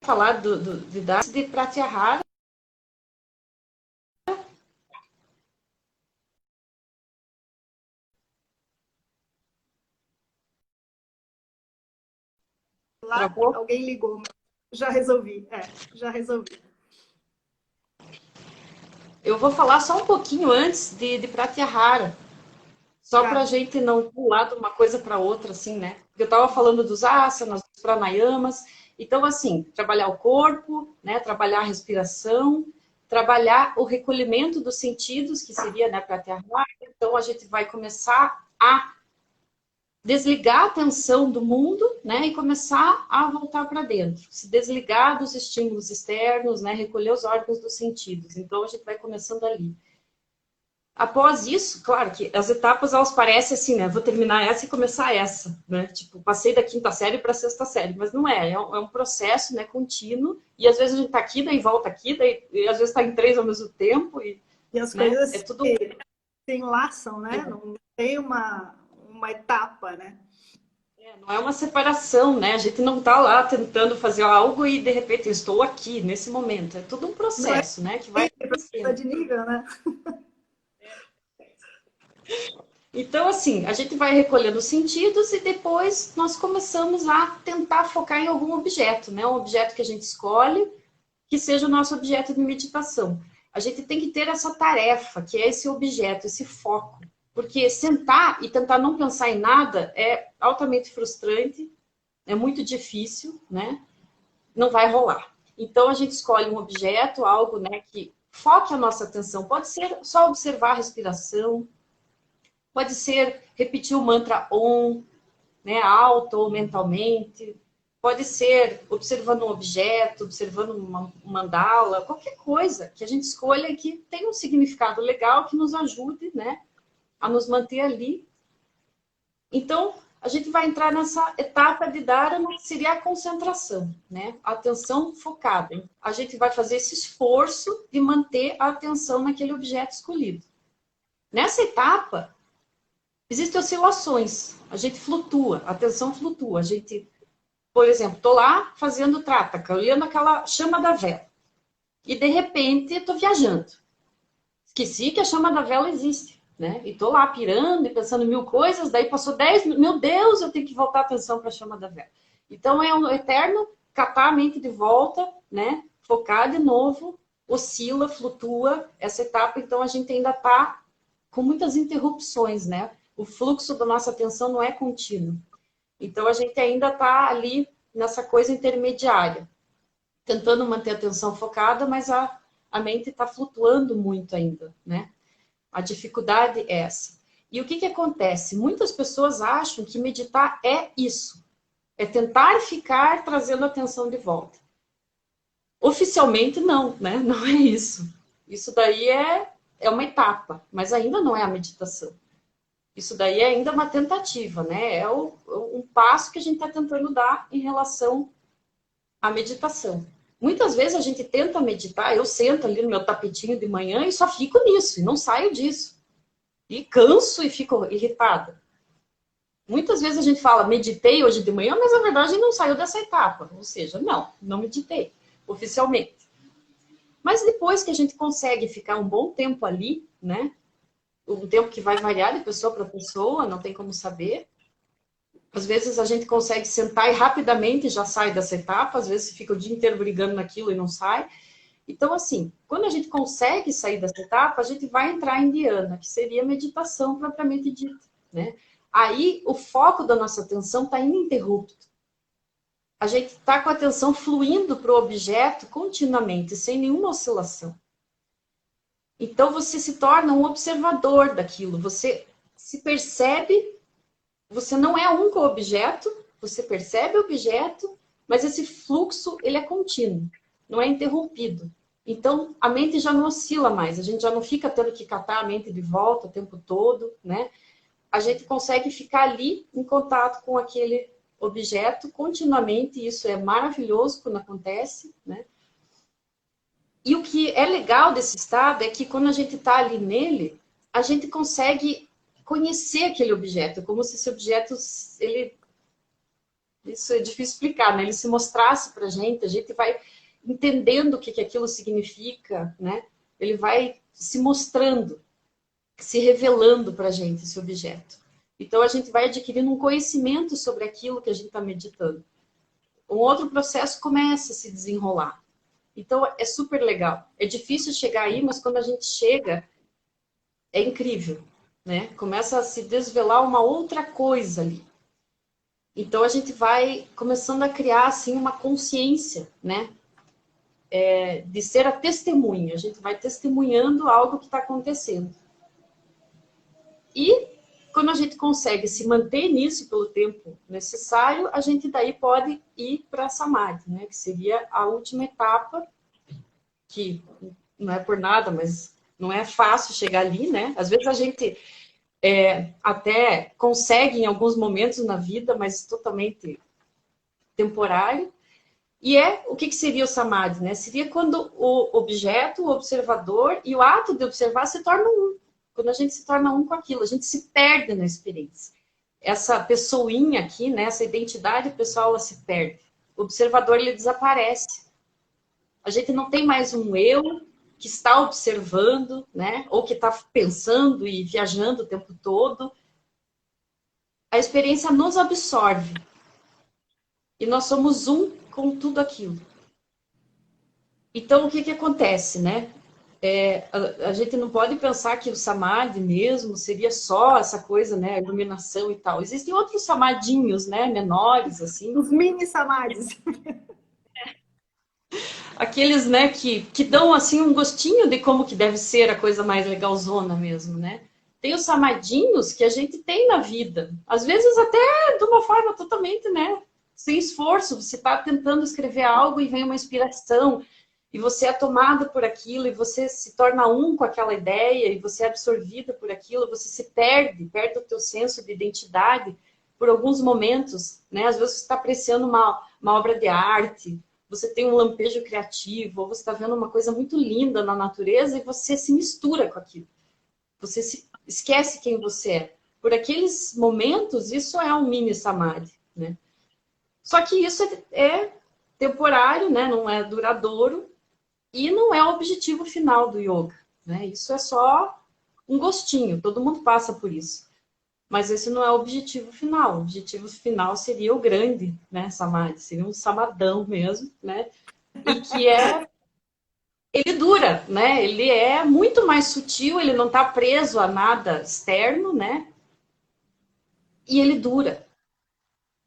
Falar de Pratyahara. Lá, Travou? alguém ligou. Já resolvi. Já resolvi. Eu vou falar só um pouquinho antes de Pratyahara. Só para a Tá. gente não pular de uma coisa para outra, assim, né? Porque eu estava falando dos asanas, dos pranayamas. Então, assim, trabalhar o corpo, né? Trabalhar a respiração, trabalhar o recolhimento dos sentidos, que seria, né, Pratyahara. Então, a gente vai começar a desligar a atenção do mundo, né, e começar a voltar para dentro, se desligar dos estímulos externos, né, recolher os órgãos dos sentidos. Então a gente vai começando ali. Após isso, claro que as etapas elas parecem assim, né, vou terminar essa e começar essa, né, tipo, passei da 5ª série para a 6ª série, mas não é, é um processo, né, contínuo, e às vezes a gente tá aqui, daí volta aqui, daí e às vezes está em 3 ao mesmo tempo, E as né, é coisas tudo. se enlaçam, né? Não tem uma etapa, né? Não é uma separação, né? A gente não está lá tentando fazer algo e de repente eu estou aqui nesse momento. É tudo um Não é processo, né? Que vai acontecendo. de nível, né? Então, assim, a gente vai recolhendo os sentidos e depois nós começamos a tentar focar em algum objeto, né? Um objeto que a gente escolhe que seja o nosso objeto de meditação. A gente tem que ter essa tarefa, que é esse objeto, esse foco. Porque sentar e tentar não pensar em nada é altamente frustrante, é muito difícil, né? Não vai rolar. Então a gente escolhe um objeto, algo, né, que foque a nossa atenção. Pode ser só observar a respiração, pode ser repetir o mantra Om, né, alto ou mentalmente, pode ser observando um objeto, observando uma mandala, qualquer coisa que a gente escolha que tenha um significado legal, que nos ajude, né, a nos manter ali. Então, a gente vai entrar nessa etapa de dharana, que seria a concentração, né? A atenção focada. A gente vai fazer esse esforço de manter a atenção naquele objeto escolhido. Nessa etapa, existem oscilações. A gente flutua, a atenção flutua. A gente, por exemplo, estou lá fazendo trataka, olhando aquela chama da vela. E, de repente, estou viajando. Esqueci que a chama da vela existe. Né? E tô lá pirando e pensando mil coisas, daí passou 10 minutos, meu Deus, eu tenho que voltar a atenção para a chama da vela. Então é um eterno catar a mente de volta, né? Focar de novo, oscila, flutua essa etapa, então a gente ainda está com muitas interrupções, né? O fluxo da nossa atenção não é contínuo. Então a gente ainda está ali nessa coisa intermediária, tentando manter a atenção focada, mas a mente está flutuando muito ainda, né? A dificuldade é essa. E o que acontece? Muitas pessoas acham que meditar é isso. É tentar ficar trazendo a atenção de volta. Oficialmente, não, né? Não é isso. Isso daí é uma etapa, mas ainda não é a meditação. Isso daí é ainda uma tentativa, né? É um passo que a gente está tentando dar em relação à meditação. Muitas vezes a gente tenta meditar, eu sento ali no meu tapetinho de manhã e só fico nisso, e não saio disso. E canso e fico irritada. Muitas vezes a gente fala, meditei hoje de manhã, mas na verdade não saiu dessa etapa. Ou seja, não meditei, oficialmente. Mas depois que a gente consegue ficar um bom tempo ali, né? Um tempo que vai variar de pessoa para pessoa, não tem como saber. Às vezes a gente consegue sentar e rapidamente já sai dessa etapa, às vezes fica o dia inteiro brigando naquilo e não sai. Então, assim, quando a gente consegue sair dessa etapa, a gente vai entrar em dhyana, que seria a meditação propriamente dita, né? Aí, o foco da nossa atenção está ininterrupto. A gente está com a atenção fluindo para o objeto continuamente, sem nenhuma oscilação. Então, você se torna um observador daquilo. Você se percebe, você não é um com o objeto, você percebe o objeto, mas esse fluxo, ele é contínuo, não é interrompido. Então, a mente já não oscila mais, a gente já não fica tendo que catar a mente de volta o tempo todo, né? A gente consegue ficar ali em contato com aquele objeto continuamente, e isso é maravilhoso quando acontece, né? E o que é legal desse estado é que quando a gente está ali nele, a gente consegue conhecer aquele objeto, como se esse objeto, isso é difícil explicar, né? Ele se mostrasse para a gente vai entendendo o que aquilo significa, né? Ele vai se mostrando, se revelando para a gente, esse objeto. Então, a gente vai adquirindo um conhecimento sobre aquilo que a gente está meditando. Um outro processo começa a se desenrolar. Então, é super legal. É difícil chegar aí, mas quando a gente chega, é incrível, né? Começa a se desvelar uma outra coisa ali. Então, a gente vai começando a criar, assim, uma consciência, né? De ser a testemunha. A gente vai testemunhando algo que está acontecendo. E quando a gente consegue se manter nisso pelo tempo necessário, a gente daí pode ir para a Samadhi, né? Que seria a última etapa, que não é por nada, mas não é fácil chegar ali, né? Às vezes a gente até consegue em alguns momentos na vida, mas totalmente temporário. E o que seria o Samadhi, né? Seria quando o objeto, o observador e o ato de observar se tornam um. Quando a gente se torna um com aquilo, a gente se perde na experiência. Essa pessoinha aqui, né, essa identidade pessoal, ela se perde. O observador, ele desaparece. A gente não tem mais um eu que está observando, né, ou que está pensando e viajando o tempo todo. A experiência nos absorve. E nós somos um com tudo aquilo. Então, o que acontece, né? A gente não pode pensar que o Samadhi mesmo seria só essa coisa, né? A iluminação e tal. Existem outros samadinhos, né? Menores, assim. Os mini samadhis. Aqueles, né, que dão, assim, um gostinho de como que deve ser a coisa mais legalzona mesmo, né? Tem os samadinhos que a gente tem na vida. Às vezes até de uma forma totalmente, né? Sem esforço. Você está tentando escrever algo e vem uma inspiração. E você é tomada por aquilo, e você se torna um com aquela ideia, e você é absorvida por aquilo, você se perde o teu senso de identidade por alguns momentos, né? Às vezes você está apreciando uma obra de arte, você tem um lampejo criativo, ou você está vendo uma coisa muito linda na natureza e você se mistura com aquilo. Você se esquece quem você é. Por aqueles momentos, isso é um mini samadhi, né? Só que isso é temporário, né? Não é duradouro e não é o objetivo final do yoga, né? Isso é só um gostinho, todo mundo passa por isso. Mas esse não é o objetivo final. O objetivo final seria o grande, né, samadhi, seria um samadão mesmo, né? E que ele dura, né? Ele é muito mais sutil, ele não está preso a nada externo, né? E ele dura.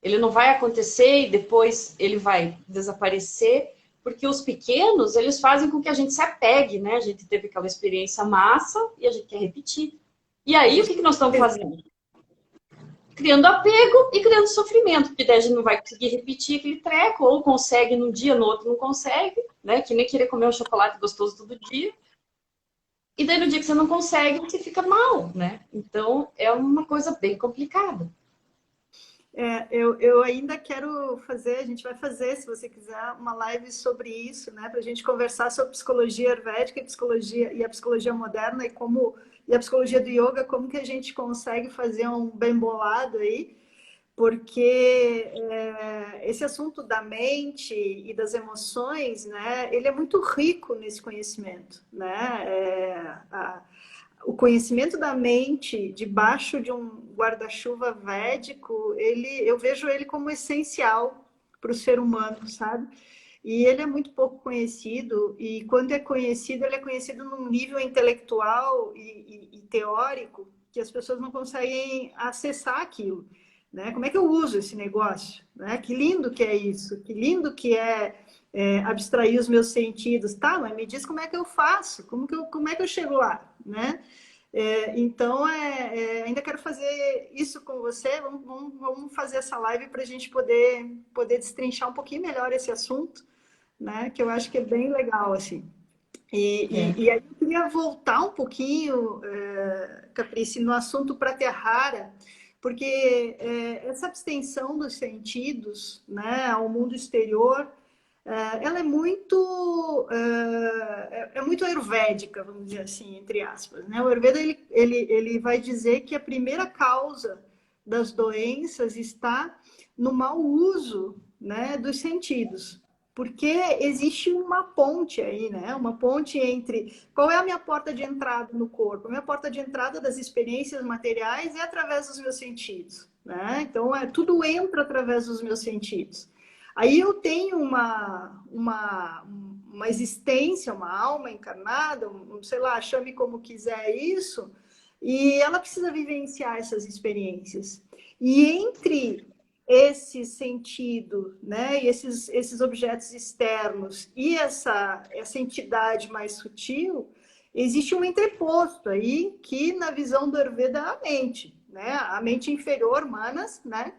Ele não vai acontecer e depois ele vai desaparecer, porque os pequenos, eles fazem com que a gente se apegue, né? A gente teve aquela experiência massa e a gente quer repetir. E aí, o que nós estamos fazendo? Criando apego e criando sofrimento, porque daí a gente não vai conseguir repetir aquele treco, ou consegue num dia, no outro não consegue, né? Que nem querer comer um chocolate gostoso todo dia. E daí no dia que você não consegue, você fica mal, né? Então, é uma coisa bem complicada. Eu ainda quero fazer, a gente vai fazer, se você quiser, uma live sobre isso, né? Para a gente conversar sobre psicologia ayurvédica e a psicologia moderna e a psicologia do yoga, como que a gente consegue fazer um bem bolado aí, porque esse assunto da mente e das emoções, né? Ele é muito rico nesse conhecimento, né? O conhecimento da mente debaixo de um guarda-chuva védico, eu vejo ele como essencial para o ser humano, sabe? E ele é muito pouco conhecido, e quando é conhecido, ele é conhecido num nível intelectual e teórico que as pessoas não conseguem acessar aquilo. Né? Como é que eu uso esse negócio? Né? Que lindo que é isso, que lindo que é abstrair os meus sentidos. Tá, mas me diz como é que eu faço, como é que eu chego lá? Né? Então, ainda quero fazer isso com você. Vamos fazer essa live para a gente poder destrinchar um pouquinho melhor esse assunto, né? Que eu acho que é bem legal, assim. E aí eu queria voltar um pouquinho, Caprice, no assunto Pratyahara, porque essa abstenção dos sentidos, né, ao mundo exterior, ela é muito ayurvédica, vamos dizer assim, entre aspas. Né? O Ayurveda ele vai dizer que a primeira causa das doenças está no mau uso, né, dos sentidos. Porque existe uma ponte aí, né? Uma ponte entre qual é a minha porta de entrada no corpo? A minha porta de entrada das experiências materiais é através dos meus sentidos, né? Então, tudo entra através dos meus sentidos. Aí eu tenho uma existência, uma alma encarnada, sei lá, chame como quiser isso, e ela precisa vivenciar essas experiências. E entre esse sentido, né, e esses objetos externos e essa entidade mais sutil, existe um entreposto aí que, na visão do Ayurveda, é a mente, né? A mente inferior, manas, né?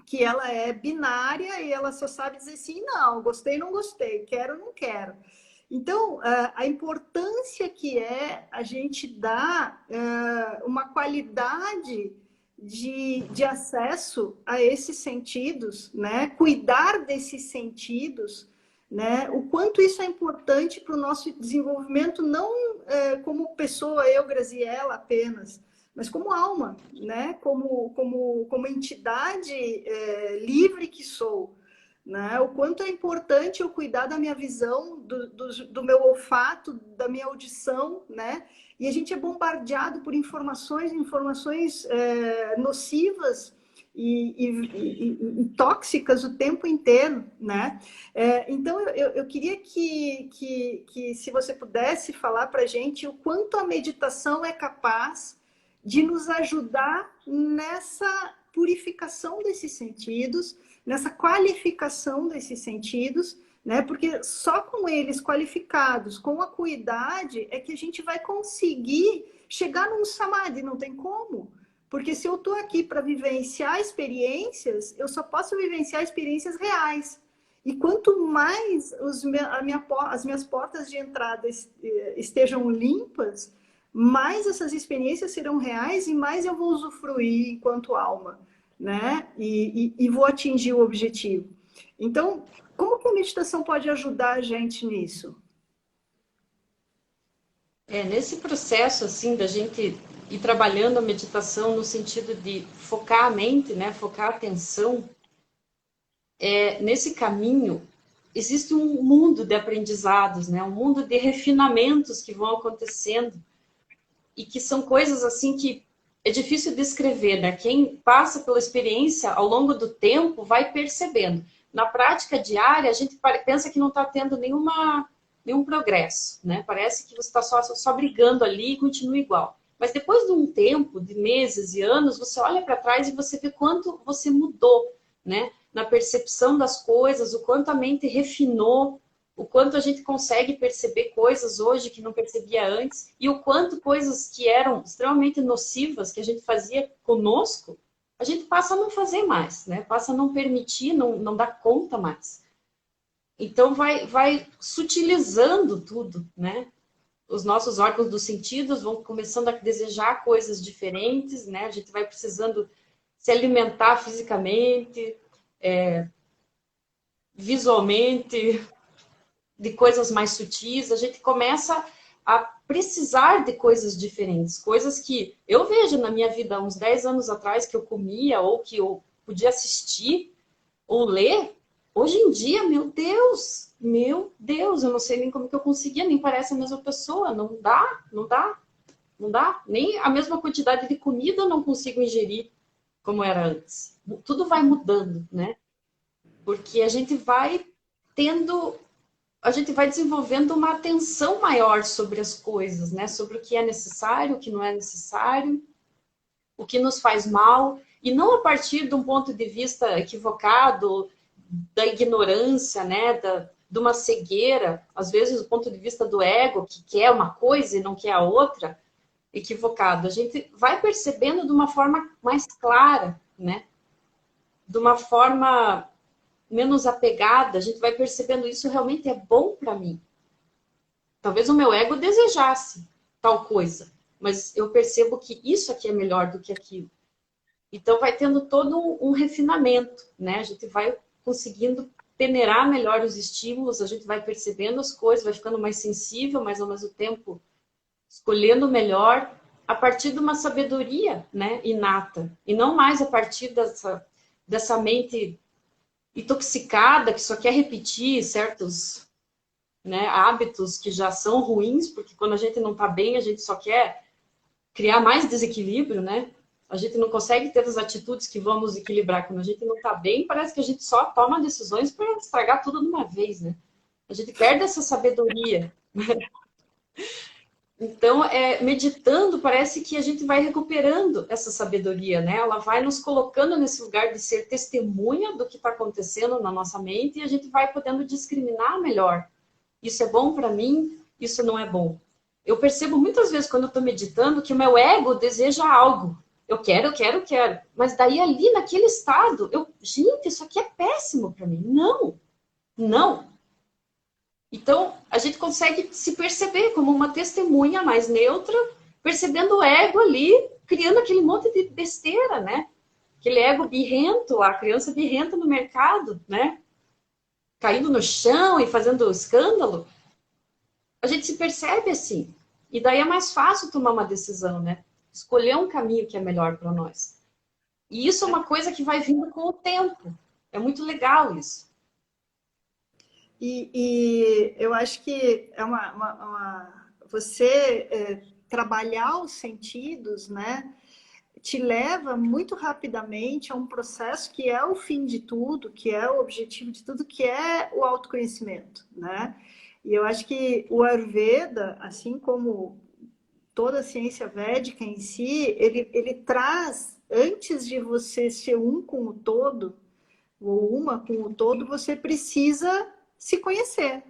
Que ela é binária e ela só sabe dizer sim, não, gostei, não gostei, quero, não quero. Então, a importância que é a gente dar uma qualidade de acesso a esses sentidos, né? Cuidar desses sentidos, né? O quanto isso é importante para o nosso desenvolvimento, não como pessoa, eu, Graziella, apenas, mas como alma, né? Como entidade livre que sou. Né? O quanto é importante eu cuidar da minha visão, do meu olfato, da minha audição, né? E a gente é bombardeado por informações nocivas e tóxicas o tempo inteiro, né? Então, eu queria que, se você pudesse falar para a gente o quanto a meditação é capaz de nos ajudar nessa purificação desses sentidos, nessa qualificação desses sentidos, né? Porque só com eles qualificados, com acuidade, é que a gente vai conseguir chegar num samadhi, não tem como. Porque se eu estou aqui para vivenciar experiências, eu só posso vivenciar experiências reais. E quanto mais as minhas portas de entrada estejam limpas, mais essas experiências serão reais e mais eu vou usufruir enquanto alma. né? E vou atingir o objetivo. Então, como que a meditação pode ajudar a gente nisso? Nesse processo, assim, da gente ir trabalhando a meditação no sentido de focar a mente, né, focar a atenção, nesse caminho existe um mundo de aprendizados, né, um mundo de refinamentos que vão acontecendo e que são coisas, assim, que é difícil descrever, né? Quem passa pela experiência ao longo do tempo vai percebendo. Na prática diária, a gente pensa que não está tendo nenhum progresso, né? Parece que você está só brigando ali e continua igual. Mas depois de um tempo, de meses e anos, você olha para trás e você vê quanto você mudou, né? Na percepção das coisas, o quanto a mente refinou, o quanto a gente consegue perceber coisas hoje que não percebia antes, e o quanto coisas que eram extremamente nocivas, que a gente fazia conosco, a gente passa a não fazer mais, né? Passa a não permitir, não dar conta mais. Então vai sutilizando tudo, né? Os nossos órgãos dos sentidos vão começando a desejar coisas diferentes, né? A gente vai precisando se alimentar fisicamente, visualmente, de coisas mais sutis. A gente começa a precisar de coisas diferentes, coisas que eu vejo na minha vida há uns 10 anos atrás que eu comia ou que eu podia assistir ou ler. Hoje em dia, meu Deus, eu não sei nem como que eu conseguia, nem parece a mesma pessoa, não dá, nem a mesma quantidade de comida eu não consigo ingerir como era antes. Tudo vai mudando, né? Porque a gente vai desenvolvendo uma atenção maior sobre as coisas, né? Sobre o que é necessário, o que não é necessário, o que nos faz mal, e não a partir de um ponto de vista equivocado, da ignorância, né? De uma cegueira, às vezes do ponto de vista do ego, que quer uma coisa e não quer a outra, equivocado. A gente vai percebendo de uma forma mais clara, né? De uma forma menos apegada, a gente vai percebendo isso realmente é bom para mim. Talvez o meu ego desejasse tal coisa, mas eu percebo que isso aqui é melhor do que aquilo. Então vai tendo todo um refinamento, né? A gente vai conseguindo peneirar melhor os estímulos, a gente vai percebendo as coisas, vai ficando mais sensível, mas ao mesmo tempo escolhendo melhor a partir de uma sabedoria, né, inata, e não mais a partir dessa mente intoxicada que só quer repetir certos, né, hábitos que já são ruins, porque quando a gente não está bem, a gente só quer criar mais desequilíbrio, né? A gente não consegue ter as atitudes que vão nos equilibrar. Quando a gente não está bem, parece que a gente só toma decisões para estragar tudo de uma vez, né? A gente perde essa sabedoria. Então, meditando, parece que a gente vai recuperando essa sabedoria, né? Ela vai nos colocando nesse lugar de ser testemunha do que está acontecendo na nossa mente e a gente vai podendo discriminar melhor. Isso é bom para mim, isso não é bom. Eu percebo muitas vezes quando eu estou meditando que o meu ego deseja algo. Eu quero. Mas daí ali, naquele estado, gente, isso aqui é péssimo para mim. Não. Então, a gente consegue se perceber como uma testemunha mais neutra, percebendo o ego ali, criando aquele monte de besteira, né? Aquele ego birrento, a criança birrenta no mercado, né? Caindo no chão e fazendo escândalo. A gente se percebe assim. E daí é mais fácil tomar uma decisão, né? Escolher um caminho que é melhor para nós. E isso é uma coisa que vai vindo com o tempo. É muito legal isso. E eu acho que você trabalhar os sentidos, né, te leva muito rapidamente a um processo que é o fim de tudo, que é o objetivo de tudo, que é o autoconhecimento, né? E eu acho que o Ayurveda, assim como toda a ciência védica em si, ele traz, antes de você ser um com o todo, ou uma com o todo, você precisa se conhecer,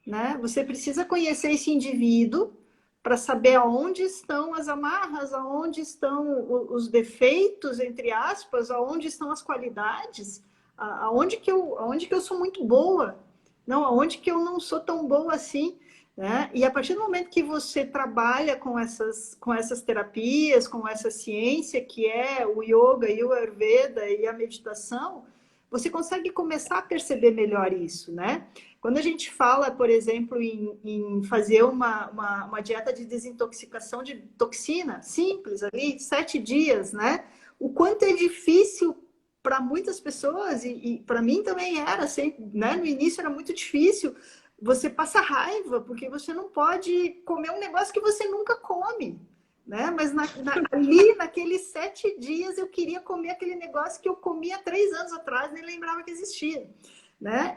né? Você precisa conhecer esse indivíduo para saber aonde estão as amarras, aonde estão os defeitos, entre aspas, aonde estão as qualidades, aonde que eu sou muito boa, não, aonde que eu não sou tão boa assim. né? E a partir do momento que você trabalha com essas terapias, com essa ciência que é o yoga e o Ayurveda e a meditação, você consegue começar a perceber melhor isso, né? Quando a gente fala, por exemplo, em fazer uma dieta de desintoxicação de toxina, simples ali, 7 dias, né? O quanto é difícil para muitas pessoas, e para mim também era, assim, né? No início era muito difícil, você passa raiva, porque você não pode comer um negócio que você nunca come, né? Mas ali, naqueles 7 dias, eu queria comer aquele negócio que eu comia 3 anos atrás, nem lembrava que existia, né?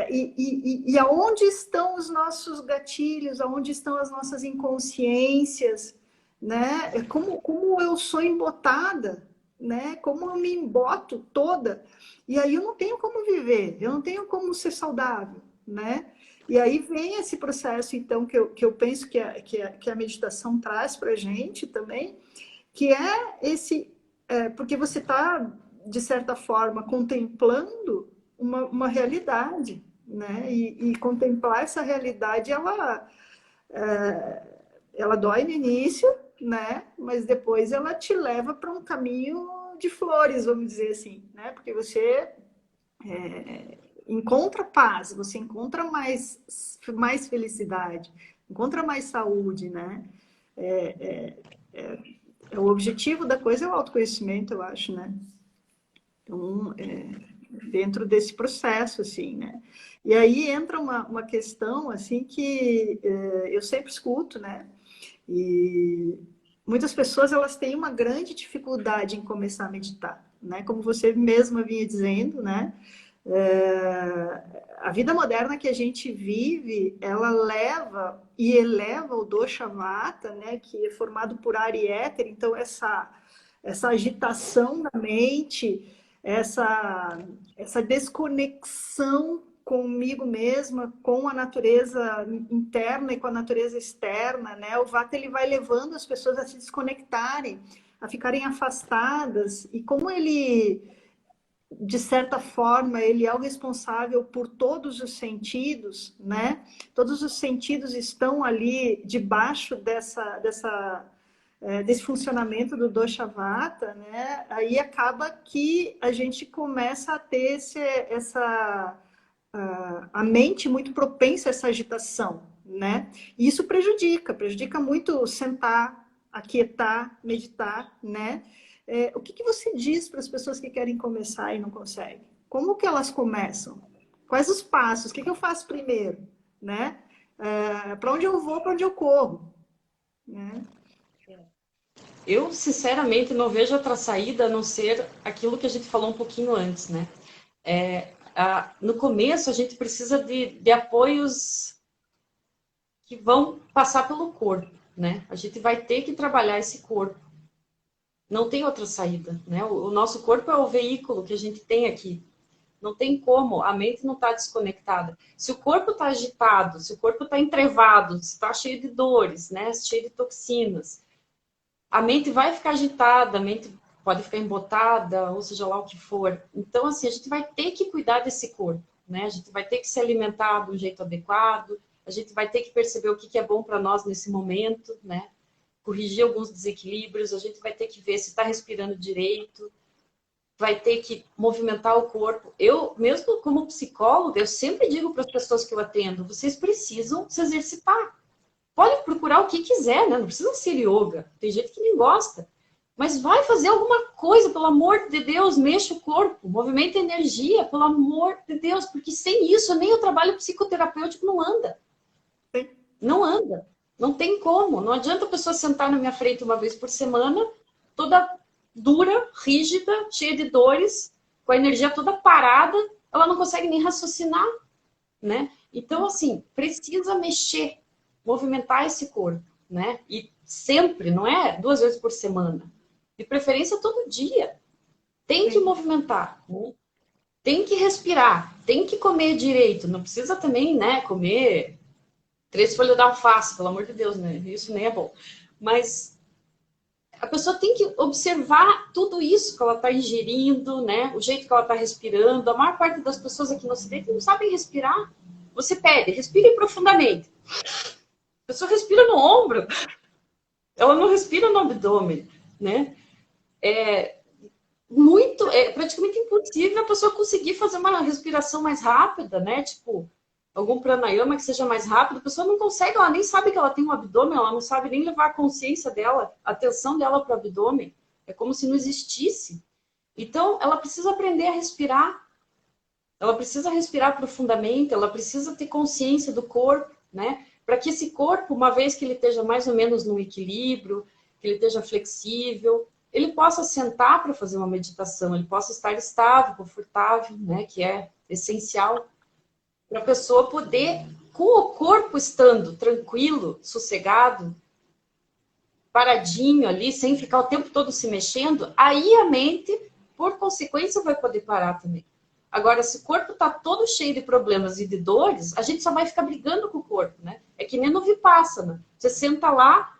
E aonde estão os nossos gatilhos, aonde estão as nossas inconsciências, né? Como eu sou embotada, né? Como eu me emboto toda, e aí eu não tenho como viver, eu não tenho como ser saudável, né? E aí vem esse processo, então, que eu penso que a meditação traz para a gente também, que é esse... porque você está, de certa forma, contemplando uma realidade, né? E contemplar essa realidade, ela dói no início, né? Mas depois ela te leva para um caminho de flores, vamos dizer assim, né? Porque você encontra paz, você encontra mais felicidade, encontra mais saúde, né? O objetivo da coisa é o autoconhecimento, eu acho, né? Então, dentro desse processo, assim, né? E aí entra uma questão, assim, que eu sempre escuto, né? E muitas pessoas, elas têm uma grande dificuldade em começar a meditar, né? Como você mesma vinha dizendo, né? A vida moderna que a gente vive, ela leva e eleva o dosha vata, né, que é formado por ar e éter, então essa agitação da mente, essa desconexão comigo mesma, com a natureza interna e com a natureza externa, né? O vata, ele vai levando as pessoas a se desconectarem, a ficarem afastadas, e como ele, de certa forma, ele é o responsável por todos os sentidos, né? Todos os sentidos estão ali debaixo desse funcionamento do dosha vata, né? Aí acaba que a gente começa a ter a mente muito propensa a essa agitação, né? E isso prejudica muito sentar, aquietar, meditar, né? O que você diz para as pessoas que querem começar e não conseguem? Como que elas começam? Quais os passos? O que eu faço primeiro? Né? Para onde eu vou, para onde eu corro? Né? Eu, sinceramente, não vejo outra saída a não ser aquilo que a gente falou um pouquinho antes, né? No começo, a gente precisa de apoios que vão passar pelo corpo, né? A gente vai ter que trabalhar esse corpo. Não tem outra saída, né? O nosso corpo é o veículo que a gente tem aqui. Não tem como, a mente não está desconectada. Se o corpo está agitado, se o corpo está entrevado, se está cheio de dores, né? Cheio de toxinas, a mente vai ficar agitada, a mente pode ficar embotada, ou seja lá o que for. Então, assim, a gente vai ter que cuidar desse corpo, né? A gente vai ter que se alimentar de um jeito adequado, a gente vai ter que perceber o que é bom para nós nesse momento, né? Corrigir alguns desequilíbrios, a gente vai ter que ver se está respirando direito, vai ter que movimentar o corpo. Eu, mesmo como psicóloga, eu sempre digo para as pessoas que eu atendo, vocês precisam se exercitar. Pode procurar o que quiser, né? Não precisa ser yoga. Tem gente que nem gosta. Mas vai fazer alguma coisa, pelo amor de Deus, mexa o corpo, movimenta a energia, pelo amor de Deus, porque sem isso nem o trabalho psicoterapêutico não anda. Não anda. Não tem como. Não adianta a pessoa sentar na minha frente uma vez por semana, toda dura, rígida, cheia de dores, com a energia toda parada, ela não consegue nem raciocinar, né? Então, assim, precisa mexer, movimentar esse corpo, né? E sempre, não é 2 vezes por semana. De preferência, todo dia. Tem que movimentar, né? Tem que respirar, tem que comer direito. Não precisa também, né, comer 3 folhas de alface, pelo amor de Deus, né? Isso nem é bom. Mas a pessoa tem que observar tudo isso que ela está ingerindo, né? O jeito que ela está respirando. A maior parte das pessoas aqui no Ocidente não sabem respirar. Você pede, respire profundamente. A pessoa respira no ombro, ela não respira no abdômen, né? É praticamente impossível a pessoa conseguir fazer uma respiração mais rápida, né? Tipo, algum pranayama que seja mais rápido, a pessoa não consegue, ela nem sabe que ela tem um abdômen, ela não sabe nem levar a consciência dela, a atenção dela para o abdômen. É como se não existisse. Então, ela precisa aprender a respirar, ela precisa respirar profundamente, ela precisa ter consciência do corpo, né? Para que esse corpo, uma vez que ele esteja mais ou menos no equilíbrio, que ele esteja flexível, ele possa sentar para fazer uma meditação, ele possa estar estável, confortável, né? Que é essencial para a pessoa poder, com o corpo estando tranquilo, sossegado, paradinho ali, sem ficar o tempo todo se mexendo, aí a mente, por consequência, vai poder parar também. Agora, se o corpo está todo cheio de problemas e de dores, a gente só vai ficar brigando com o corpo, né? É que nem no Vipassana. Você senta lá,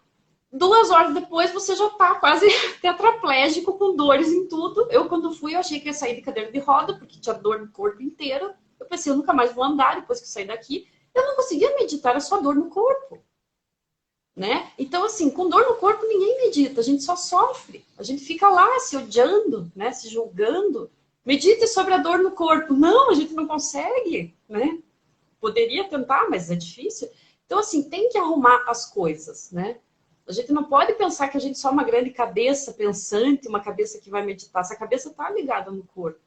2 horas depois você já está quase tetraplégico, com dores em tudo. Eu, quando fui, eu achei que ia sair de cadeira de roda, porque tinha dor no corpo inteiro. Eu pensei, eu nunca mais vou andar depois que eu sair daqui. Eu não conseguia meditar, era só dor no corpo. Né? Então, assim, com dor no corpo ninguém medita, a gente só sofre. A gente fica lá se odiando, né? Se julgando. Medite sobre a dor no corpo. Não, a gente não consegue, né? Poderia tentar, mas é difícil. Então, assim, tem que arrumar as coisas, né? A gente não pode pensar que a gente só é uma grande cabeça pensante, uma cabeça que vai meditar. Essa cabeça está ligada no corpo.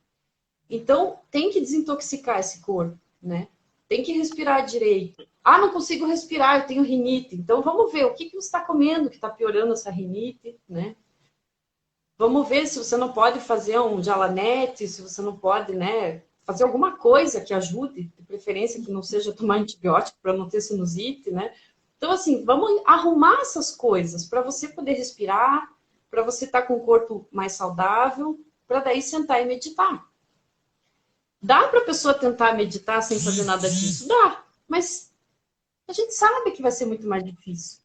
Então, tem que desintoxicar esse corpo, né? Tem que respirar direito. Ah, não consigo respirar, eu tenho rinite. Então, vamos ver o que você está comendo que está piorando essa rinite, né? Vamos ver se você não pode fazer um jalanete, se você não pode, né, fazer alguma coisa que ajude, de preferência que não seja tomar antibiótico para não ter sinusite, né? Então, assim, vamos arrumar essas coisas para você poder respirar, para você estar com o corpo mais saudável, para daí sentar e meditar. Dá para a pessoa tentar meditar sem fazer nada disso? Dá, mas a gente sabe que vai ser muito mais difícil.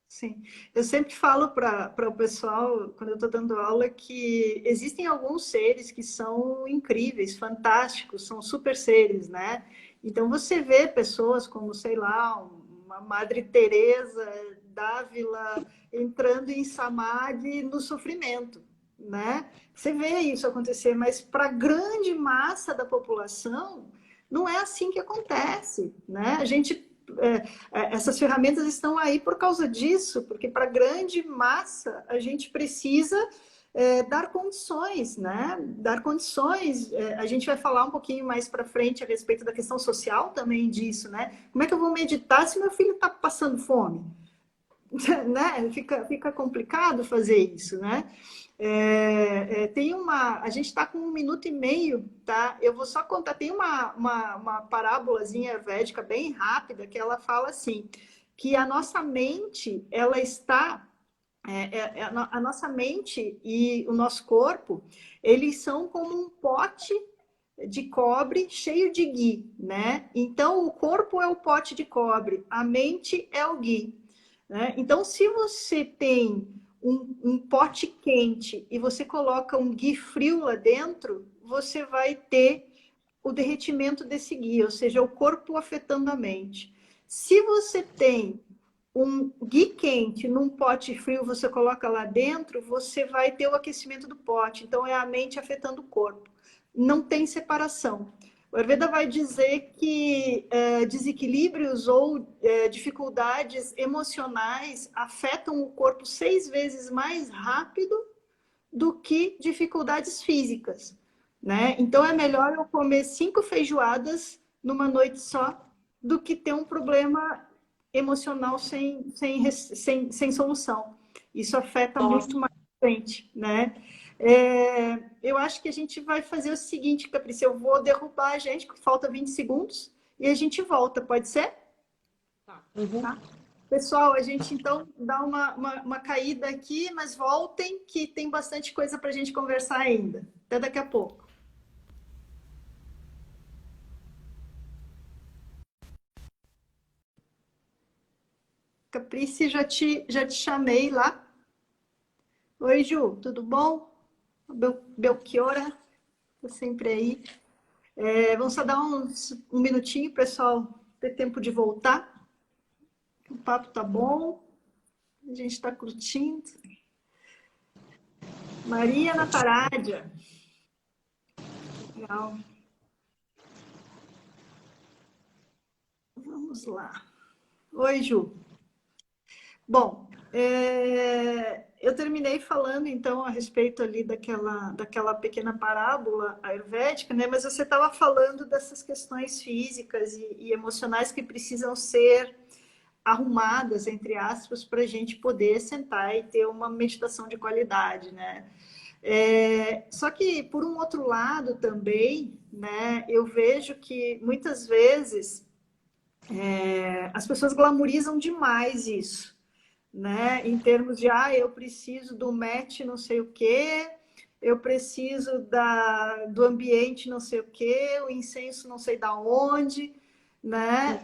Sim, eu sempre falo para o pessoal, quando eu estou dando aula, que existem alguns seres que são incríveis, fantásticos, são super seres, né? Então você vê pessoas como, sei lá, uma Madre Teresa d'Ávila entrando em samadhi no sofrimento, né? Você vê isso acontecer, mas para a grande massa da população não é assim que acontece, né? A gente essas ferramentas estão aí por causa disso, porque para a grande massa a gente precisa dar condições, né? Dar condições. A gente vai falar um pouquinho mais para frente a respeito da questão social também disso, né? Como é que eu vou meditar se meu filho está passando fome? Né? Fica complicado fazer isso, né? A gente está com 1 minuto e meio, tá? Eu vou só contar, tem uma parábolazinha védica bem rápida que ela fala assim, que a nossa mente, ela está, a nossa mente e o nosso corpo, eles são como um pote de cobre cheio de ghee, né? Então, o corpo é o pote de cobre, a mente é o ghee. Né? Então, se você tem um pote quente e você coloca um ghee frio lá dentro, você vai ter o derretimento desse ghee, ou seja, o corpo afetando a mente. Se você tem um ghee quente num pote frio, você coloca lá dentro, você vai ter o aquecimento do pote. Então, é a mente afetando o corpo. Não tem separação. O Ayurveda vai dizer que desequilíbrios ou dificuldades emocionais afetam o corpo 6 vezes mais rápido do que dificuldades físicas, né? Então é melhor eu comer 5 feijoadas numa noite só do que ter um problema emocional sem solução. Isso afeta muito mais a gente, né? Eu acho que a gente vai fazer o seguinte, Caprice, eu vou derrubar a gente, porque falta 20 segundos, e a gente volta, pode ser? Tá. Uhum. Tá? Pessoal, a gente então dá uma caída aqui, mas voltem que tem bastante coisa para a gente conversar ainda. Até daqui a pouco. Caprice, já te chamei lá. Oi, Ju, tudo bom? Belchiora, tá sempre aí. Vamos só dar um minutinho, pessoal, ter tempo de voltar. O papo tá bom, a gente está curtindo. Maria Natarádia. Legal. Vamos lá. Oi, Ju. Bom, eu terminei falando, então, a respeito ali daquela pequena parábola ayurvédica, né? Mas você estava falando dessas questões físicas e emocionais que precisam ser arrumadas, entre aspas, para a gente poder sentar e ter uma meditação de qualidade, né? Só que, por um outro lado também, né, eu vejo que muitas vezes as pessoas glamorizam demais isso, né? Em termos de, eu preciso do match não sei o quê, eu preciso do ambiente não sei o quê, o incenso não sei da onde, né?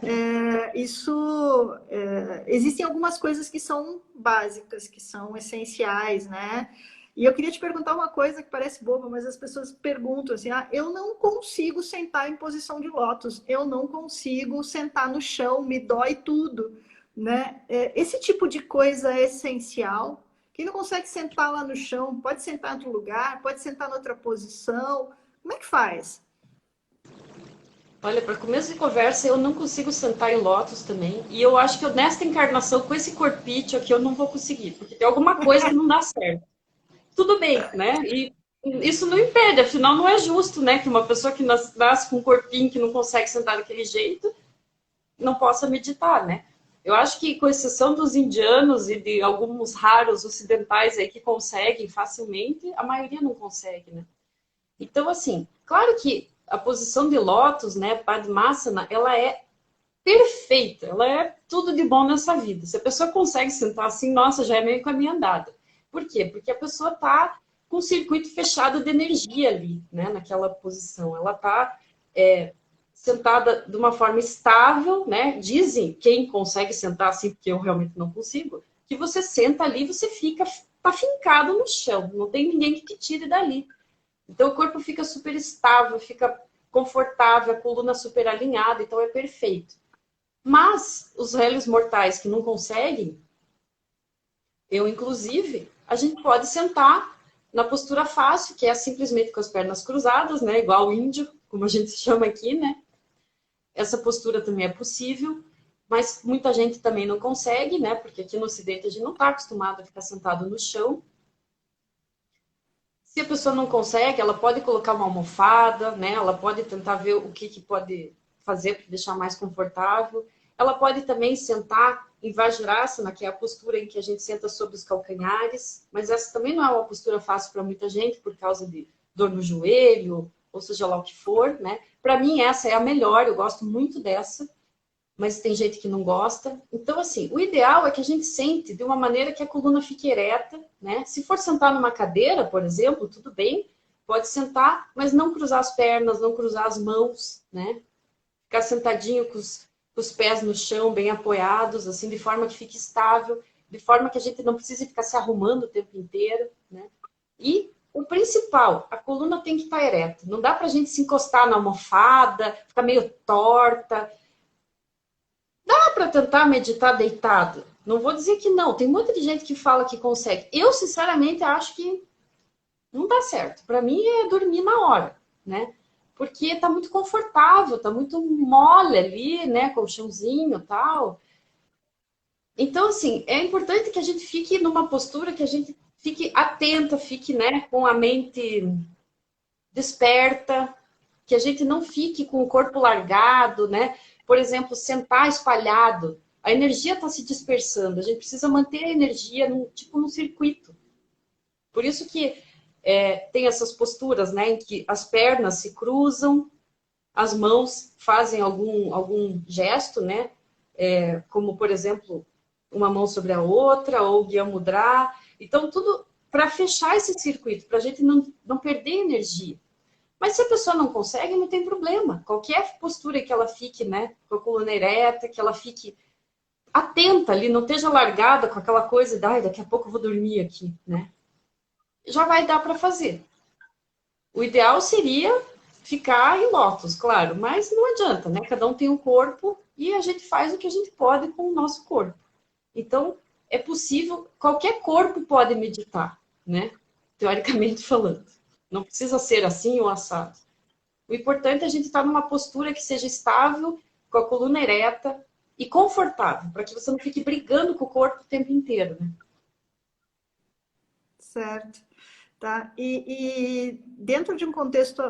Existem algumas coisas que são básicas, que são essenciais, né? E eu queria te perguntar uma coisa que parece boba, mas as pessoas perguntam assim: eu não consigo sentar em posição de lótus, eu não consigo sentar no chão, me dói tudo, né? Esse tipo de coisa é essencial. Quem não consegue sentar lá no chão, pode sentar em outro lugar, pode sentar em outra posição. Como é que faz? Olha, para começo de conversa, eu não consigo sentar em lótus também. E eu acho que nesta encarnação, com esse corpite aqui, eu não vou conseguir, porque tem alguma coisa que não dá certo. Tudo bem, né? E isso não impede, afinal, não é justo, né? Que uma pessoa que nasce com um corpinho que não consegue sentar daquele jeito não possa meditar, né? Eu acho que, com exceção dos indianos e de alguns raros ocidentais aí que conseguem facilmente, a maioria não consegue, né? Então, assim, claro que a posição de lótus, né, Padmasana, ela é perfeita, ela é tudo de bom nessa vida. Se a pessoa consegue sentar assim, nossa, já é meio caminho andado. Por quê? Porque a pessoa está com um circuito fechado de energia ali, né, naquela posição. Ela está sentada de uma forma estável, né? Dizem, quem consegue sentar assim, porque eu realmente não consigo, que você senta ali, você fica tá fincado no chão, não tem ninguém que te tire dali. Então o corpo fica super estável, fica confortável, a coluna super alinhada, então é perfeito. Mas os réis mortais que não conseguem, eu inclusive, a gente pode sentar na postura fácil, que é simplesmente com as pernas cruzadas, né? Igual o índio, como a gente chama aqui, né? Essa postura também é possível, mas muita gente também não consegue, né? Porque aqui no Ocidente a gente não está acostumado a ficar sentado no chão. Se a pessoa não consegue, ela pode colocar uma almofada, né? Ela pode tentar ver o que pode fazer para deixar mais confortável. Ela pode também sentar em Vajrasana, que é a postura em que a gente senta sobre os calcanhares, mas essa também não é uma postura fácil para muita gente por causa de dor no joelho, ou seja lá o que for, né? Para mim essa é a melhor, eu gosto muito dessa, mas tem gente que não gosta. Então, assim, o ideal é que a gente sente de uma maneira que a coluna fique ereta, né? Se for sentar numa cadeira, por exemplo, tudo bem, pode sentar, mas não cruzar as pernas, não cruzar as mãos, né? Ficar sentadinho com os pés no chão, bem apoiados, assim, de forma que fique estável, de forma que a gente não precise ficar se arrumando o tempo inteiro, né? E o principal, a coluna tem que estar ereta. Não dá pra gente se encostar na almofada, ficar meio torta. Dá para tentar meditar deitado? Não vou dizer que não. Tem muita gente que fala que consegue. Eu, sinceramente, acho que não dá certo. Para mim é dormir na hora, né? Porque tá muito confortável, tá muito mole ali, né? Colchãozinho e tal. Então, assim, é importante que a gente fique numa postura que a gente fique atenta, fique, né, com a mente desperta, que a gente não fique com o corpo largado, né? Por exemplo, sentar espalhado, a energia está se dispersando, a gente precisa manter a energia tipo num circuito. Por isso que tem essas posturas, né, em que as pernas se cruzam, as mãos fazem algum gesto, né, como, por exemplo, uma mão sobre a outra, ou Gyan Mudra. Então, tudo para fechar esse circuito, para a gente não perder energia. Mas se a pessoa não consegue, não tem problema. Qualquer postura que ela fique, né, com a coluna ereta, que ela fique atenta ali, não esteja largada com aquela coisa de, daqui a pouco eu vou dormir aqui, né? Já vai dar para fazer. O ideal seria ficar em lótus, claro, mas não adianta, né? Cada um tem um corpo e a gente faz o que a gente pode com o nosso corpo. Então, é possível, qualquer corpo pode meditar, né? Teoricamente falando. Não precisa ser assim ou assado. O importante é a gente estar numa postura que seja estável, com a coluna ereta e confortável, para que você não fique brigando com o corpo o tempo inteiro, né? Certo. Tá? E dentro de um contexto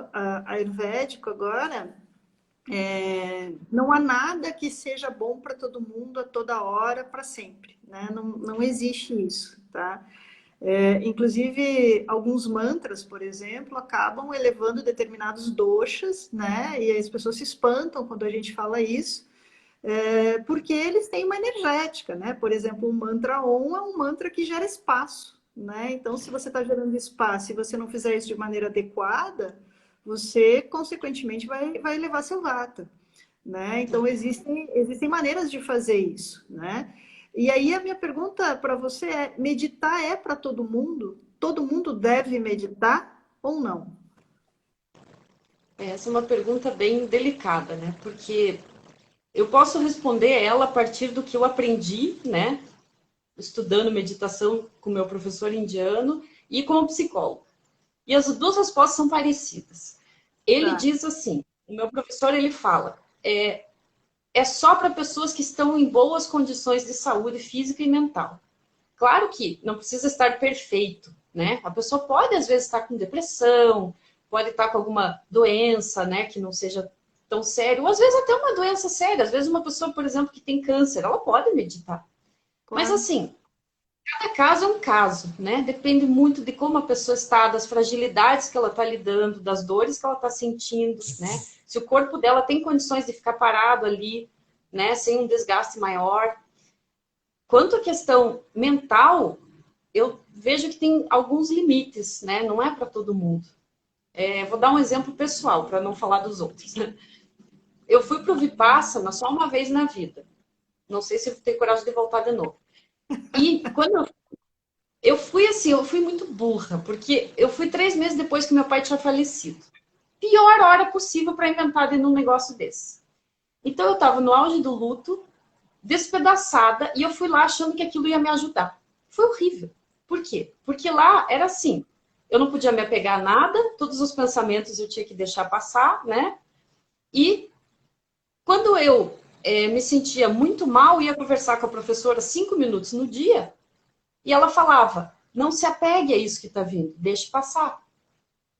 ayurvédico agora, não há nada que seja bom para todo mundo a toda hora, para sempre, né? Não existe isso, tá? Inclusive, alguns mantras, por exemplo, acabam elevando determinados doshas, né? E as pessoas se espantam quando a gente fala isso, porque eles têm uma energética, né? Por exemplo, o mantra Om é um mantra que gera espaço, né? Então, se você está gerando espaço e você não fizer isso de maneira adequada, você, consequentemente, vai elevar seu vata, né? Então, existem maneiras de fazer isso, né? E aí, a minha pergunta para você é: meditar é para todo mundo? Todo mundo deve meditar ou não? Essa é uma pergunta bem delicada, né? Porque eu posso responder ela a partir do que eu aprendi, né? Estudando meditação com meu professor indiano e como psicólogo. E as duas respostas são parecidas. Ele Tá. diz assim, o meu professor ele fala, é só para pessoas que estão em boas condições de saúde física e mental. Claro que não precisa estar perfeito, né? A pessoa pode às vezes estar com depressão, pode estar com alguma doença, né, que não seja tão séria, ou às vezes até uma doença séria. Às vezes uma pessoa, por exemplo, que tem câncer, ela pode meditar. Mas Claro. assim, cada caso é um caso, né? Depende muito de como a pessoa está, das fragilidades que ela está lidando, das dores que ela está sentindo, né? Se o corpo dela tem condições de ficar parado ali, né, sem um desgaste maior. Quanto à questão mental, eu vejo que tem alguns limites, né? Não é para todo mundo. Vou dar um exemplo pessoal, para não falar dos outros. Né? Eu fui para o Vipassana só uma vez na vida. Não sei se eu tenho coragem de voltar de novo. E quando eu fui assim, eu fui muito burra, porque eu fui 3 meses depois que meu pai tinha falecido. Pior hora possível para inventar de um negócio desse. Então eu estava no auge do luto, despedaçada, e eu fui lá achando que aquilo ia me ajudar. Foi horrível. Por quê? Porque lá era assim, eu não podia me apegar a nada, todos os pensamentos eu tinha que deixar passar, né? E quando eu me sentia muito mal, ia conversar com a professora 5 minutos no dia, e ela falava, não se apegue a isso que está vindo, deixe passar.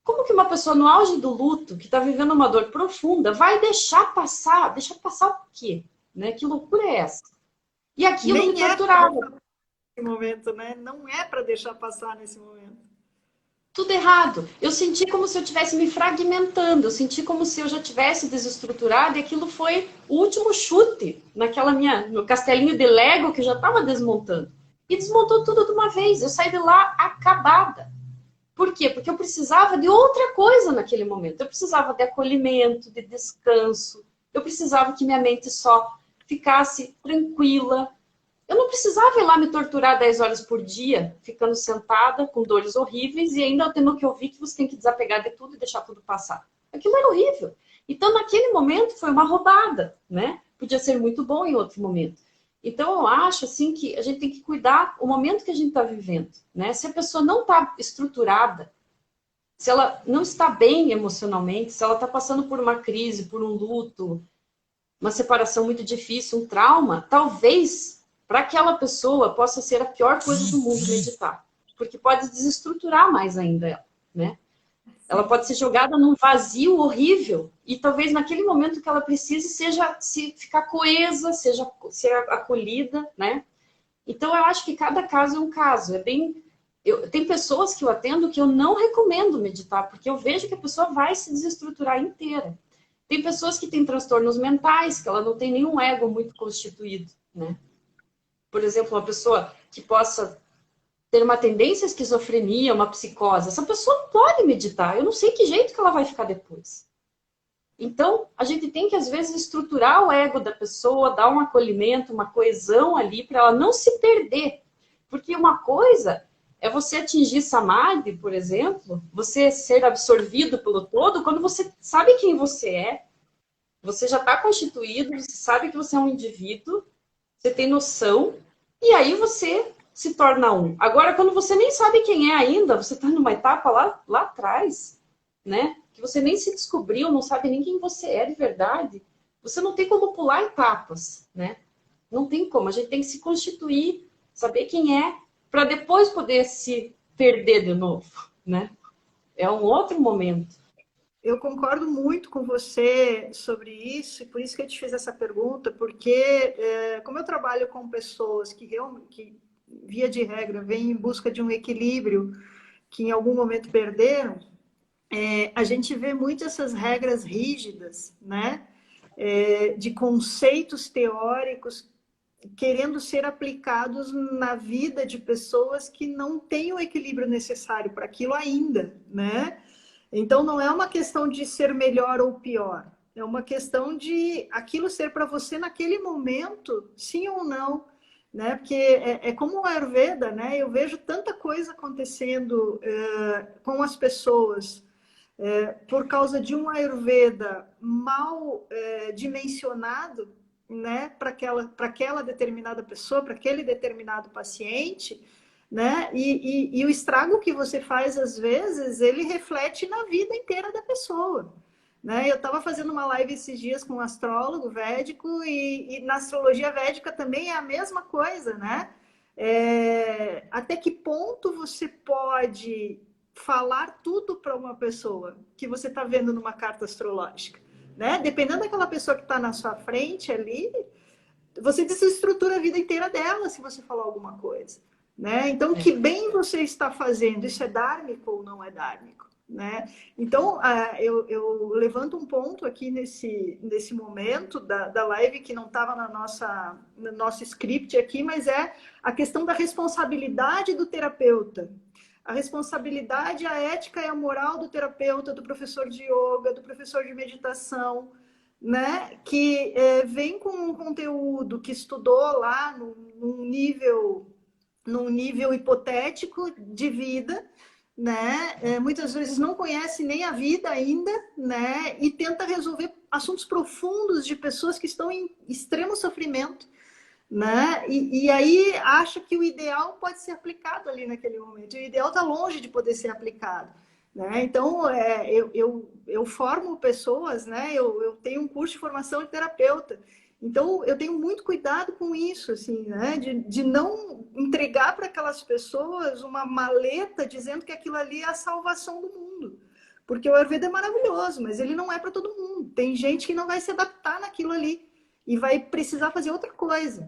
Como que uma pessoa no auge do luto, que está vivendo uma dor profunda, vai deixar passar? Deixar passar o quê? Né? Que loucura é essa? E aquilo me Nem é torturava. nesse momento, né? Não é para deixar passar nesse momento. Tudo errado. Eu senti como se eu estivesse me fragmentando, eu senti como se eu já tivesse desestruturado e aquilo foi o último chute naquela meu castelinho de Lego que eu já estava desmontando. E desmontou tudo de uma vez. Eu saí de lá acabada. Por quê? Porque eu precisava de outra coisa naquele momento. Eu precisava de acolhimento, de descanso. Eu precisava que minha mente só ficasse tranquila. Eu não precisava ir lá me torturar 10 horas por dia, ficando sentada com dores horríveis e ainda tendo que ouvir que você tem que desapegar de tudo e deixar tudo passar. Aquilo era horrível. Então, naquele momento, foi uma roubada, né? Podia ser muito bom em outro momento. Então, eu acho, assim, que a gente tem que cuidar o momento que a gente está vivendo, né? Se a pessoa não está estruturada, se ela não está bem emocionalmente, se ela está passando por uma crise, por um luto, uma separação muito difícil, um trauma, talvez para aquela pessoa possa ser a pior coisa do mundo meditar, porque pode desestruturar mais ainda ela, né? Ela pode ser jogada num vazio horrível e talvez naquele momento que ela precise seja se ficar coesa, seja ser acolhida, né? Então eu acho que cada caso é um caso. Tem pessoas que eu atendo que eu não recomendo meditar, porque eu vejo que a pessoa vai se desestruturar inteira. Tem pessoas que têm transtornos mentais, que ela não tem nenhum ego muito constituído, né? Por exemplo, uma pessoa que possa ter uma tendência à esquizofrenia, uma psicose, essa pessoa não pode meditar. Eu não sei que jeito que ela vai ficar depois. Então, a gente tem que, às vezes, estruturar o ego da pessoa, dar um acolhimento, uma coesão ali, para ela não se perder. Porque uma coisa é você atingir samadhi, por exemplo, você ser absorvido pelo todo, quando você sabe quem você é, Você já está constituído, você sabe que você é um indivíduo, você tem noção, e aí você se torna um. Agora, quando você nem sabe quem é ainda, você está numa etapa lá atrás, né? Que você nem se descobriu, não sabe nem quem você é de verdade. Você não tem como pular etapas, né? Não tem como. A gente tem que se constituir, saber quem é, para depois poder se perder de novo, né? É um outro momento. Eu concordo muito com você sobre isso, e por isso que eu te fiz essa pergunta, porque como eu trabalho com pessoas que, via de regra, vêm em busca de um equilíbrio que em algum momento perderam, a gente vê muito essas regras rígidas, né? De conceitos teóricos querendo ser aplicados na vida de pessoas que não têm o equilíbrio necessário para aquilo ainda, né? Então, não é uma questão de ser melhor ou pior. É uma questão de aquilo ser para você naquele momento, sim ou não. Né? Porque é como o Ayurveda, né? Eu vejo tanta coisa acontecendo com as pessoas por causa de um Ayurveda mal dimensionado, né? Para aquela determinada pessoa, para aquele determinado paciente, né? E o estrago que você faz, às vezes, ele reflete na vida inteira da pessoa. Né? Eu estava fazendo uma live esses dias com um astrólogo védico e na astrologia védica também é a mesma coisa, né? Até que ponto você pode falar tudo para uma pessoa que você está vendo numa carta astrológica? Né? Dependendo daquela pessoa que está na sua frente ali, você desestrutura a vida inteira dela se você falar alguma coisa. Né? Então, que bem você está fazendo? Isso é dármico ou não é dármico? Né? Então, eu levanto um ponto aqui nesse momento da live que não estava no nosso script aqui, mas é a questão da responsabilidade do terapeuta. A responsabilidade, a ética e a moral do terapeuta, do professor de yoga, do professor de meditação, né? Que vem com um conteúdo que estudou lá num nível hipotético de vida, né? Muitas vezes não conhece nem a vida ainda, né? E tenta resolver assuntos profundos de pessoas que estão em extremo sofrimento, né? E aí acha que o ideal pode ser aplicado ali naquele momento. O ideal está longe de poder ser aplicado. Né? Então, eu formo pessoas, né? Eu tenho um curso de formação de terapeuta. Então, eu tenho muito cuidado com isso, assim, né? De não entregar para aquelas pessoas uma maleta dizendo que aquilo ali é a salvação do mundo. Porque o Ayurveda é maravilhoso, mas ele não é para todo mundo. Tem gente que não vai se adaptar naquilo ali e vai precisar fazer outra coisa.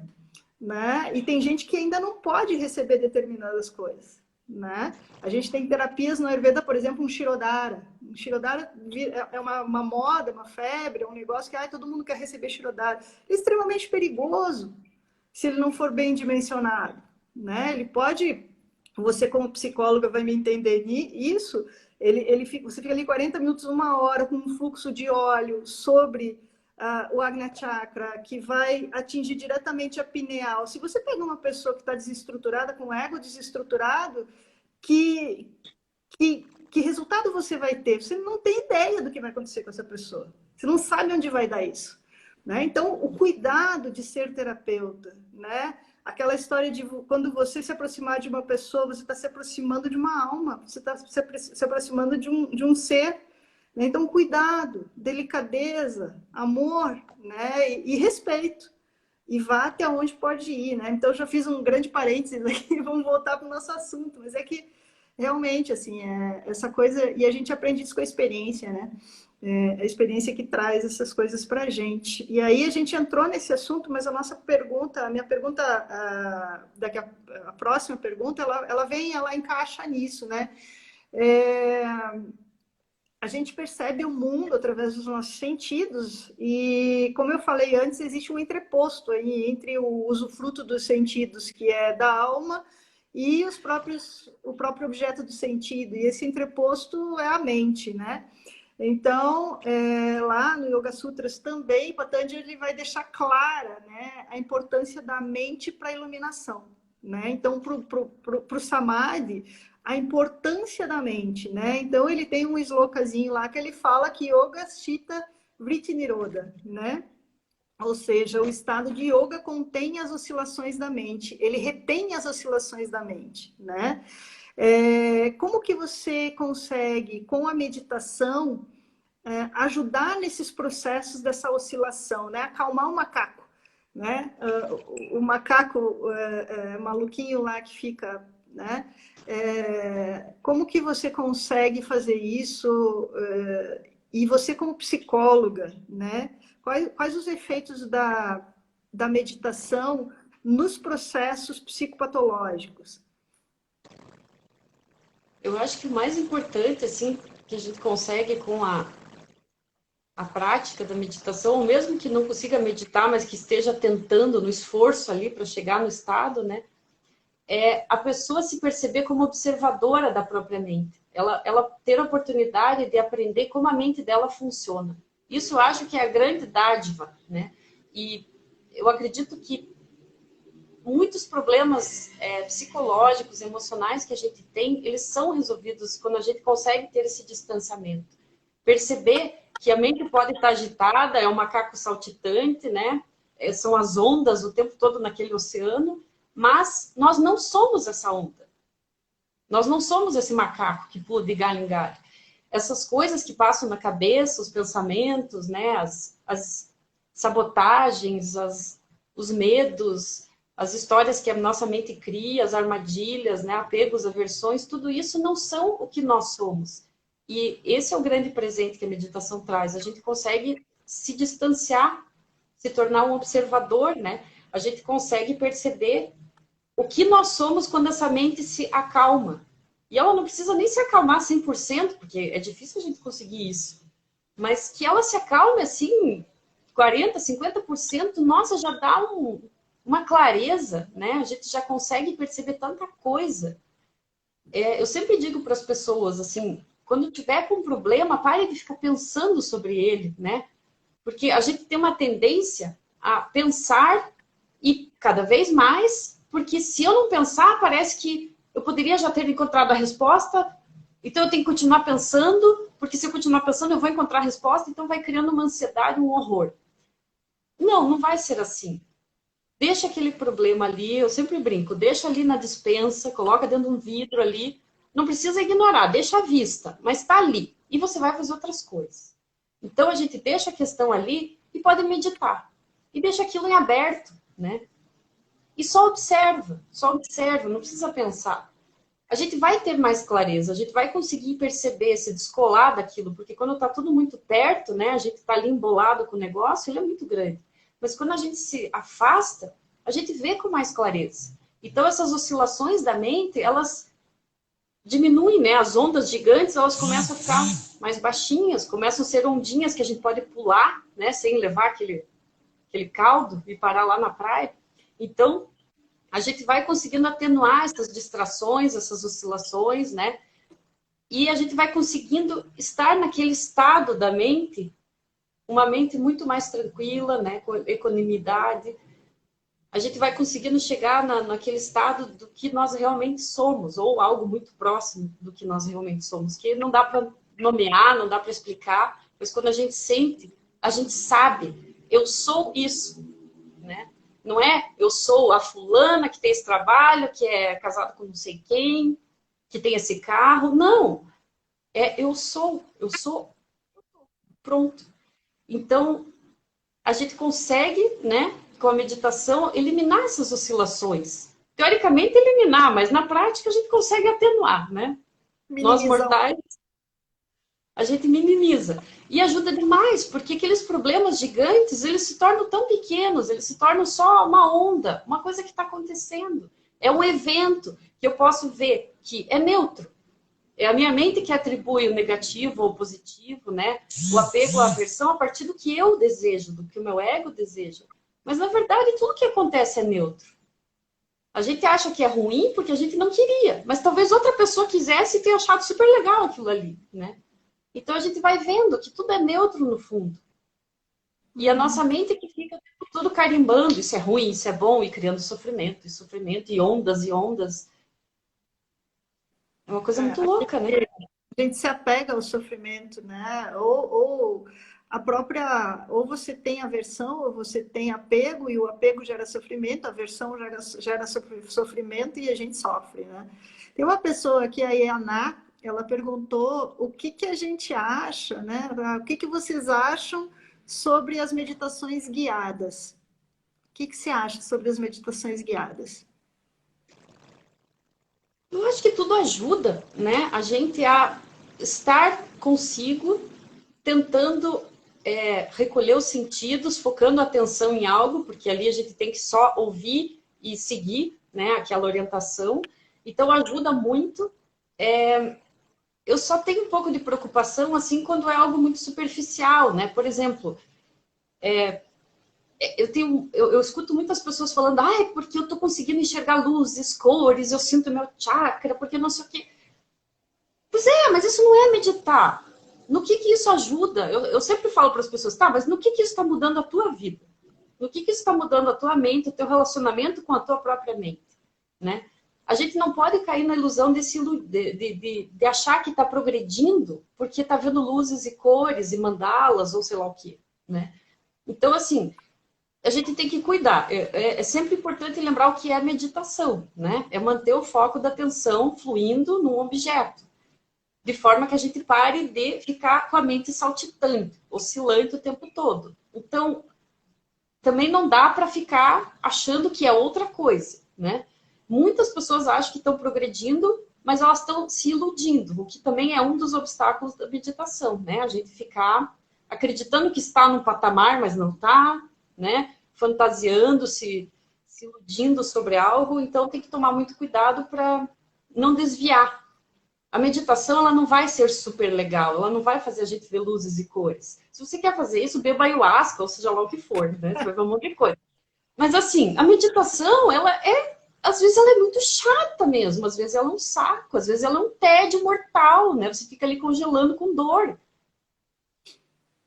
Né? E tem gente que ainda não pode receber determinadas coisas. Né? A gente tem terapias no Ayurveda, por exemplo, um Shirodhara. Um Shirodhara é uma moda, uma febre, é um negócio que todo mundo quer receber Shirodhara. É extremamente perigoso se ele não for bem dimensionado. Né? Ele pode, você como psicóloga vai me entender isso, você fica ali 40 minutos, uma hora com um fluxo de óleo sobre o Agnya Chakra, que vai atingir diretamente a pineal. Se você pega uma pessoa que está desestruturada, com o ego desestruturado, que resultado você vai ter? Você não tem ideia do que vai acontecer com essa pessoa. Você não sabe onde vai dar isso. Né? Então, o cuidado de ser terapeuta, né? Aquela história de quando você se aproximar de uma pessoa, você está se aproximando de uma alma, você está se aproximando de um ser. Então, cuidado, delicadeza, amor, né? E respeito. E vá até onde pode ir, né? Então, eu já fiz um grande parênteses aqui, vamos voltar para o nosso assunto. Mas é que, realmente, assim, essa coisa... E a gente aprende isso com a experiência, né? A experiência que traz essas coisas para a gente. E aí, a gente entrou nesse assunto, mas a minha pergunta, a próxima pergunta, ela encaixa nisso, né? A gente percebe o mundo através dos nossos sentidos e, como eu falei antes, existe um entreposto aí entre o usufruto dos sentidos, que é da alma, e o próprio objeto do sentido. E esse entreposto é a mente, né? Então, lá no Yoga Sutras também, Patanjali vai deixar clara, né, a importância da mente para a iluminação. Né? Então, para o Samadhi, a importância da mente, né? Então ele tem um slokazinho lá que ele fala que Yoga Chitta Vritti Niroda, né? Ou seja, o estado de yoga contém as oscilações da mente, ele retém as oscilações da mente, né? Como que você consegue, com a meditação, ajudar nesses processos dessa oscilação, né? Acalmar o macaco, né? O macaco maluquinho lá que fica, né? Como que você consegue fazer isso? E você como psicóloga, né? Quais os efeitos da meditação nos processos psicopatológicos? Eu acho que o mais importante, assim, que a gente consegue com a prática da meditação, ou mesmo que não consiga meditar, mas que esteja tentando no esforço ali para chegar no estado, né? É a pessoa se perceber como observadora da própria mente. Ela ter a oportunidade de aprender como a mente dela funciona. Isso eu acho que é a grande dádiva, né? E eu acredito que muitos problemas psicológicos, emocionais que a gente tem, eles são resolvidos quando a gente consegue ter esse distanciamento. Perceber que a mente pode estar agitada, é um macaco saltitante, né? São as ondas o tempo todo naquele oceano, mas nós não somos essa onda. Nós não somos esse macaco que pula de galho em galho. Essas coisas que passam na cabeça, os pensamentos, né? As sabotagens, os medos, as histórias que a nossa mente cria, as armadilhas, né? Apegos, aversões, tudo isso não são o que nós somos. E esse é o grande presente que a meditação traz. A gente consegue se distanciar, se tornar um observador, né? A gente consegue perceber o que nós somos quando essa mente se acalma. E ela não precisa nem se acalmar 100%, porque é difícil a gente conseguir isso. Mas que ela se acalme assim, 40%, 50%, nossa, já dá uma clareza, né? A gente já consegue perceber tanta coisa. Eu sempre digo para as pessoas, assim, quando tiver com um problema, pare de ficar pensando sobre ele, né? Porque a gente tem uma tendência a pensar e cada vez mais, porque se eu não pensar, parece que eu poderia já ter encontrado a resposta, então eu tenho que continuar pensando, porque se eu continuar pensando, eu vou encontrar a resposta, então vai criando uma ansiedade, um horror. Não, não vai ser assim. Deixa aquele problema ali, eu sempre brinco, deixa ali na despensa, coloca dentro de um vidro ali, não precisa ignorar, deixa à vista, mas está ali. E você vai fazer outras coisas. Então a gente deixa a questão ali e pode meditar. E deixa aquilo em aberto, né? E só observa, não precisa pensar. A gente vai ter mais clareza, a gente vai conseguir perceber, se descolar daquilo, porque quando está tudo muito perto, né, a gente está ali embolado com o negócio, ele é muito grande. Mas quando a gente se afasta, a gente vê com mais clareza. Então essas oscilações da mente, elas diminuem, né? As ondas gigantes, elas começam a ficar mais baixinhas, começam a ser ondinhas que a gente pode pular, né, sem levar aquele caldo e parar lá na praia. Então, a gente vai conseguindo atenuar essas distrações, essas oscilações, né? E a gente vai conseguindo estar naquele estado da mente, uma mente muito mais tranquila, né? Com equanimidade. A gente vai conseguindo chegar naquele estado do que nós realmente somos, ou algo muito próximo do que nós realmente somos, que não dá para nomear, não dá para explicar, mas quando a gente sente, a gente sabe, eu sou isso, né? Não é eu sou a fulana que tem esse trabalho, que é casada com não sei quem, que tem esse carro. Não. Eu sou. Pronto. Então, a gente consegue, né, com a meditação, eliminar essas oscilações. Teoricamente, eliminar, mas na prática a gente consegue atenuar, né? Nós mortais, a gente minimiza. E ajuda demais, porque aqueles problemas gigantes, eles se tornam tão pequenos, eles se tornam só uma onda, uma coisa que está acontecendo. É um evento que eu posso ver que é neutro. É a minha mente que atribui o negativo ou o positivo, né? O apego, a aversão, a partir do que eu desejo, do que o meu ego deseja. Mas, na verdade, tudo que acontece é neutro. A gente acha que é ruim porque a gente não queria, mas talvez outra pessoa quisesse e tenha achado super legal aquilo ali, né? Então, a gente vai vendo que tudo é neutro no fundo. E a nossa mente que fica tudo carimbando, isso é ruim, isso é bom, e criando sofrimento, e ondas e ondas. É uma coisa muito louca, né? A gente se apega ao sofrimento, né? Ou a própria, ou você tem aversão, ou você tem apego, e o apego gera sofrimento, a aversão gera sofrimento e a gente sofre, né? Tem uma pessoa aqui, a Ianá, ela perguntou o que que a gente acha, né? O que que vocês acham sobre as meditações guiadas? O que que você acha sobre as meditações guiadas? Eu acho que tudo ajuda, né? A gente a estar consigo, tentando recolher os sentidos, focando a atenção em algo, porque ali a gente tem que só ouvir e seguir, né? Aquela orientação. Então ajuda muito. Eu só tenho um pouco de preocupação assim quando é algo muito superficial, né? Por exemplo, eu escuto muitas pessoas falando, ah, é porque eu tô conseguindo enxergar luzes, cores, eu sinto meu chakra, porque não sei o quê. Pois é, mas isso não é meditar. No que isso ajuda? Eu sempre falo para as pessoas, tá, mas no que isso está mudando a tua vida? No que isso está mudando a tua mente, o teu relacionamento com a tua própria mente, né? A gente não pode cair na ilusão de achar que está progredindo porque está vendo luzes e cores e mandalas ou sei lá o quê, né? Então, assim, a gente tem que cuidar. É sempre importante lembrar o que é meditação, né? É manter o foco da atenção fluindo num objeto, de forma que a gente pare de ficar com a mente saltitante, oscilante o tempo todo. Então, também não dá para ficar achando que é outra coisa, né? Muitas pessoas acham que estão progredindo, mas elas estão se iludindo, o que também é um dos obstáculos da meditação, né? A gente ficar acreditando que está num patamar, mas não está, né? Fantasiando, se iludindo sobre algo, então tem que tomar muito cuidado para não desviar. A meditação, ela não vai ser super legal, ela não vai fazer a gente ver luzes e cores. Se você quer fazer isso, beba ayahuasca, ou seja lá o que for, né? Você vai ver um monte de coisa. Mas assim, a meditação, às vezes ela é muito chata mesmo, às vezes ela é um saco, às vezes ela é um tédio mortal, né? Você fica ali congelando com dor.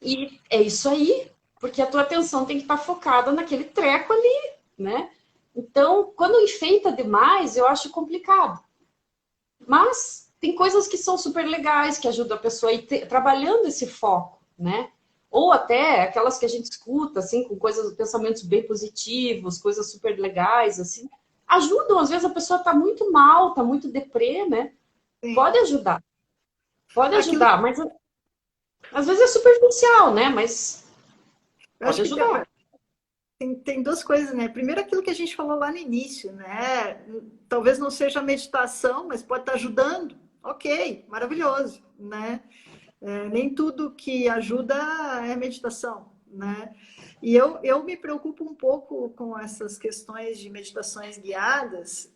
E é isso aí, porque a tua atenção tem que estar focada naquele treco ali, né? Então, quando enfeita demais, eu acho complicado. Mas tem coisas que são super legais, que ajudam a pessoa a ir trabalhando esse foco, né? Ou até aquelas que a gente escuta, assim, com coisas, pensamentos bem positivos, coisas super legais, assim, ajudam. Às vezes a pessoa está muito mal, está muito deprê, né? Sim. Pode ajudar, Aquilo, mas às vezes é superficial, né? Mas eu pode acho que ajudar. tem duas coisas, né? Primeiro, aquilo que a gente falou lá no início, né? Talvez não seja meditação, mas pode estar ajudando. Ok, maravilhoso, né? Nem tudo que ajuda é meditação, né? E eu me preocupo um pouco com essas questões de meditações guiadas,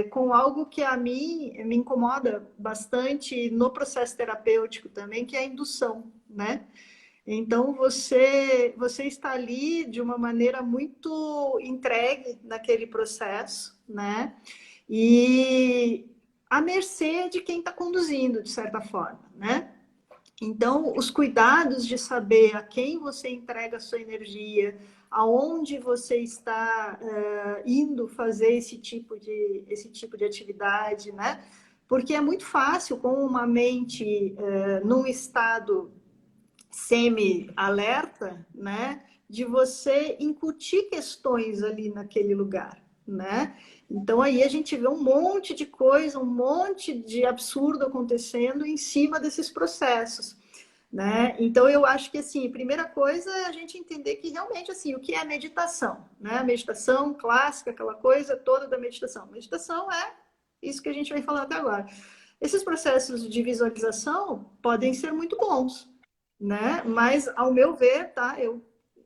com algo que a mim me incomoda bastante no processo terapêutico também, que é a indução, né? Então você está ali de uma maneira muito entregue naquele processo, né? E à mercê de quem está conduzindo, de certa forma, né? Então, os cuidados de saber a quem você entrega a sua energia, aonde você está indo fazer esse tipo de atividade, né? Porque é muito fácil com uma mente num estado semi-alerta, né? De você incutir questões ali naquele lugar, né? Então aí a gente vê um monte de coisa, um monte de absurdo acontecendo em cima desses processos, né? Então eu acho que assim, a primeira coisa é a gente entender que realmente assim, o que é meditação, né? A meditação clássica, aquela coisa toda da meditação. Meditação é isso que a gente vai falar até agora. Esses processos de visualização podem ser muito bons, né? Mas ao meu ver, tá?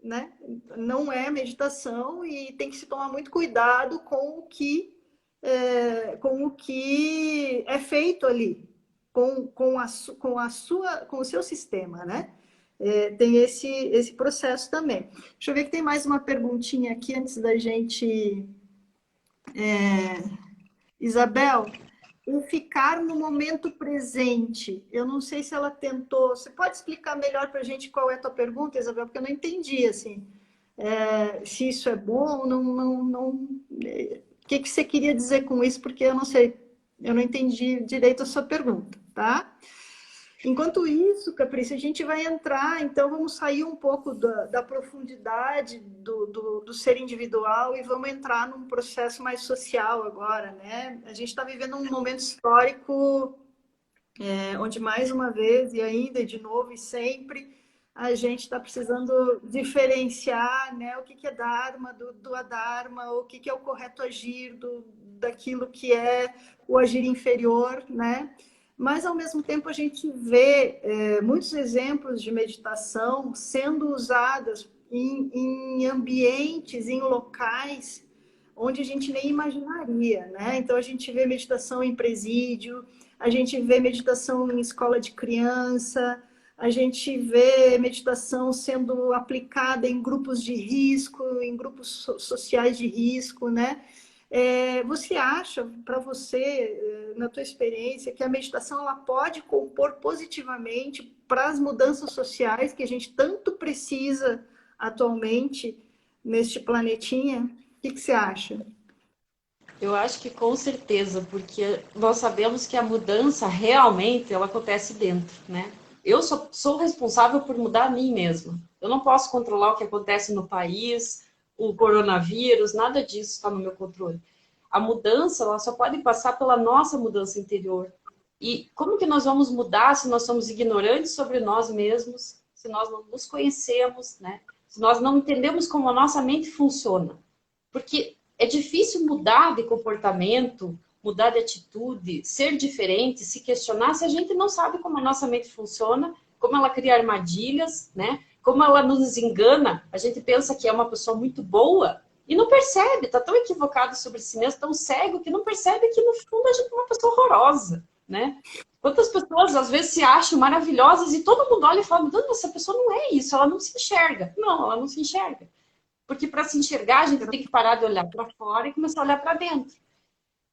Né? Não é meditação e tem que se tomar muito cuidado com o que é feito ali, com o seu sistema, né? Tem esse processo também. Deixa eu ver que tem mais uma perguntinha aqui antes da gente. Isabel, o ficar no momento presente. Eu não sei se ela tentou. Você pode explicar melhor para a gente qual é a tua pergunta, Isabel? Porque eu não entendi assim. Se isso é bom, não. O que você queria dizer com isso? Porque eu não sei, eu não entendi direito a sua pergunta, tá? Enquanto isso, Caprice, a gente vai entrar, então vamos sair um pouco da profundidade do ser individual e vamos entrar num processo mais social agora, né? A gente está vivendo um momento histórico onde mais uma vez, e ainda de novo e sempre, a gente está precisando diferenciar, né, o que é Dharma do Adharma, o que é o correto agir daquilo que é o agir inferior, né? Mas, ao mesmo tempo, a gente vê muitos exemplos de meditação sendo usadas em ambientes, em locais onde a gente nem imaginaria, né? Então, a gente vê meditação em presídio, a gente vê meditação em escola de criança, a gente vê meditação sendo aplicada em grupos de risco, em grupos sociais de risco, né? Você acha, para você, na tua experiência, que a meditação ela pode compor positivamente para as mudanças sociais que a gente tanto precisa atualmente neste planetinha? O que você acha? Eu acho que com certeza, porque nós sabemos que a mudança realmente ela acontece dentro, né? Eu sou responsável por mudar a mim mesma. Eu não posso controlar o que acontece no país, o coronavírus, nada disso está no meu controle. A mudança ela só pode passar pela nossa mudança interior. E como que nós vamos mudar se nós somos ignorantes sobre nós mesmos, se nós não nos conhecemos, né? Se nós não entendemos como a nossa mente funciona? Porque é difícil mudar de comportamento, mudar de atitude, ser diferente, se questionar se a gente não sabe como a nossa mente funciona, como ela cria armadilhas, né? Como ela nos engana. A gente pensa que é uma pessoa muito boa e não percebe, está tão equivocado sobre si mesmo, tão cego que não percebe que no fundo a gente é uma pessoa horrorosa, né? Quantas pessoas às vezes se acham maravilhosas e todo mundo olha e fala, "Mas essa pessoa não é isso, ela não se enxerga." Não, ela não se enxerga. Porque para se enxergar, a gente tem que parar de olhar para fora e começar a olhar para dentro.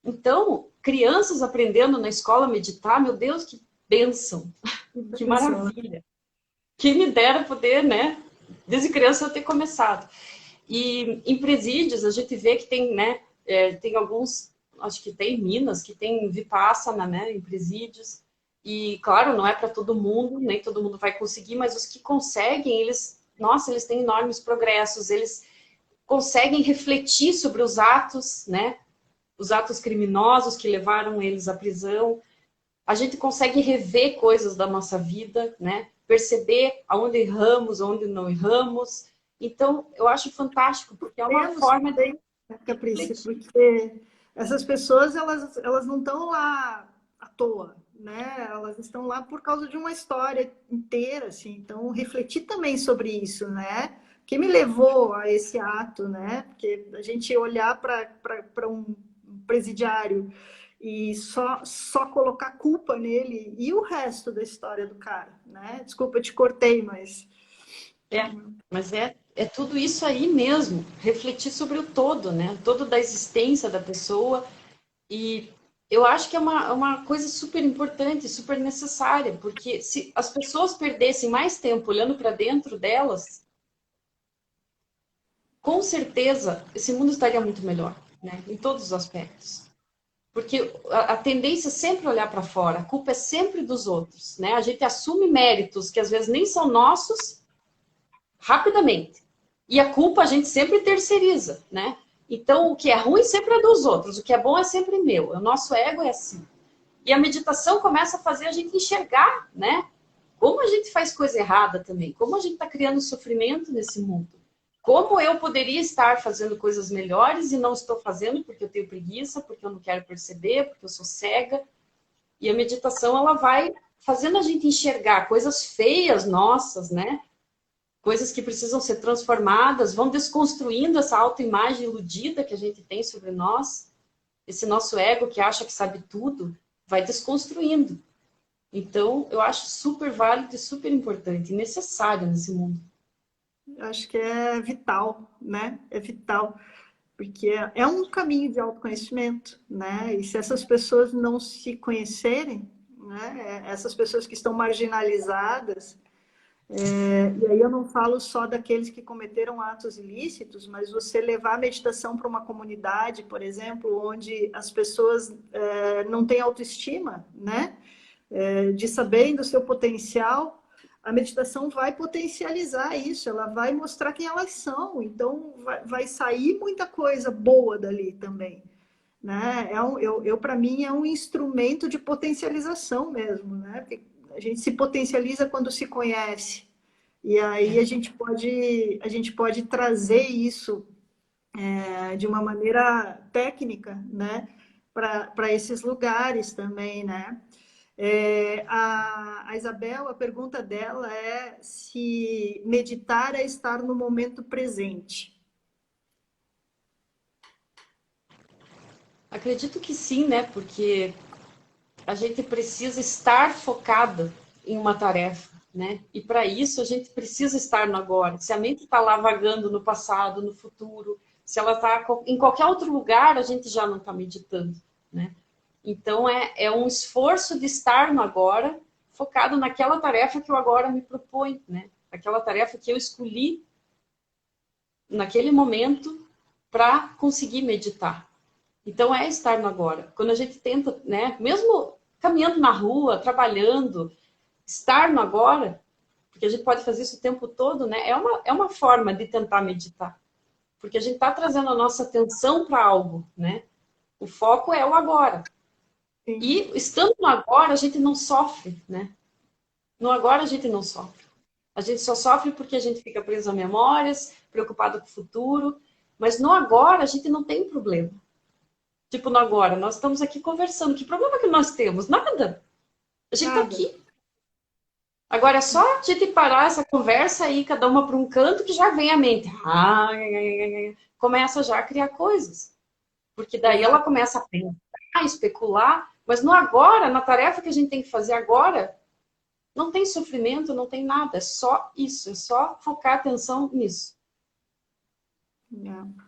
Então, crianças aprendendo na escola a meditar, meu Deus, que bênção, que maravilha. Quem me dera poder, né, desde criança eu ter começado. E em presídios, a gente vê que tem, né, tem alguns, acho que tem em Minas, que tem Vipassana, né, em presídios. E, claro, não é para todo mundo, nem todo mundo vai conseguir, mas os que conseguem, eles têm enormes progressos, eles conseguem refletir sobre os atos, né? Os atos criminosos que levaram eles à prisão. A gente consegue rever coisas da nossa vida, né? Perceber aonde erramos, aonde não erramos. Então, eu acho fantástico, porque é uma forma de... Caprice, porque essas pessoas, elas não estão lá à toa, né? Elas estão lá por causa de uma história inteira, assim. Então, refletir também sobre isso, né? O que me levou a esse ato, né? Porque a gente olhar para um presidiário e só colocar culpa nele e o resto da história do cara, né? Desculpa, eu te cortei, mas... Mas é tudo isso aí mesmo, refletir sobre o todo, né? O todo da existência da pessoa. E eu acho que é uma coisa super importante, super necessária, porque se as pessoas perdessem mais tempo olhando para dentro delas, com certeza esse mundo estaria muito melhor, né? Em todos os aspectos. Porque a tendência é sempre olhar para fora, a culpa é sempre dos outros, né? A gente assume méritos que às vezes nem são nossos rapidamente. E a culpa a gente sempre terceiriza, né? Então, o que é ruim sempre é dos outros, o que é bom é sempre meu. O nosso ego é assim. E a meditação começa a fazer a gente enxergar, né? Como a gente faz coisa errada também, como a gente está criando sofrimento nesse mundo. Como eu poderia estar fazendo coisas melhores e não estou fazendo porque eu tenho preguiça, porque eu não quero perceber, porque eu sou cega. E a meditação, ela vai fazendo a gente enxergar coisas feias nossas, né? Coisas que precisam ser transformadas, vão desconstruindo essa autoimagem iludida que a gente tem sobre nós, esse nosso ego que acha que sabe tudo, vai desconstruindo. Então, eu acho super válido e super importante, e necessário nesse mundo. Acho que é vital, né? É vital, porque é um caminho de autoconhecimento, né? E se essas pessoas não se conhecerem, né? Essas pessoas que estão marginalizadas, e aí eu não falo só daqueles que cometeram atos ilícitos, mas você levar a meditação para uma comunidade, por exemplo, onde as pessoas não têm autoestima, né? de sabendo o seu potencial, a meditação vai potencializar isso, ela vai mostrar quem elas são, então vai sair muita coisa boa dali também, né? Para mim é um instrumento de potencialização mesmo, né? Porque a gente se potencializa quando se conhece, e aí a gente pode trazer isso de uma maneira técnica, né? Para esses lugares também, né? A Isabel, a pergunta dela é se meditar é estar no momento presente. Acredito que sim, né? Porque a gente precisa estar focada em uma tarefa, né? E para isso a gente precisa estar no agora. Se a mente está lá vagando no passado, no futuro, se ela está em qualquer outro lugar, a gente já não está meditando, né? Então é um esforço de estar no agora, focado naquela tarefa que o agora me propõe, né? Aquela tarefa que eu escolhi naquele momento para conseguir meditar. Então é estar no agora. Quando a gente tenta, né, mesmo caminhando na rua, trabalhando, estar no agora, porque a gente pode fazer isso o tempo todo, né? É uma forma de tentar meditar. Porque a gente está trazendo a nossa atenção para algo, né? O foco é o agora. Sim. E estando no agora, a gente não sofre, né? No agora a gente não sofre. A gente só sofre porque a gente fica preso a memórias, preocupado com o futuro. Mas no agora a gente não tem problema. Tipo, no agora, nós estamos aqui conversando. Que problema que nós temos? Nada. A gente está aqui. Agora é só a gente parar essa conversa aí, cada uma para um canto, que já vem a mente. Começa já a criar coisas. Porque daí ela começa a pensar, a especular. Mas no agora, na tarefa que a gente tem que fazer agora, não tem sofrimento, não tem nada. É só isso. É só focar a atenção nisso.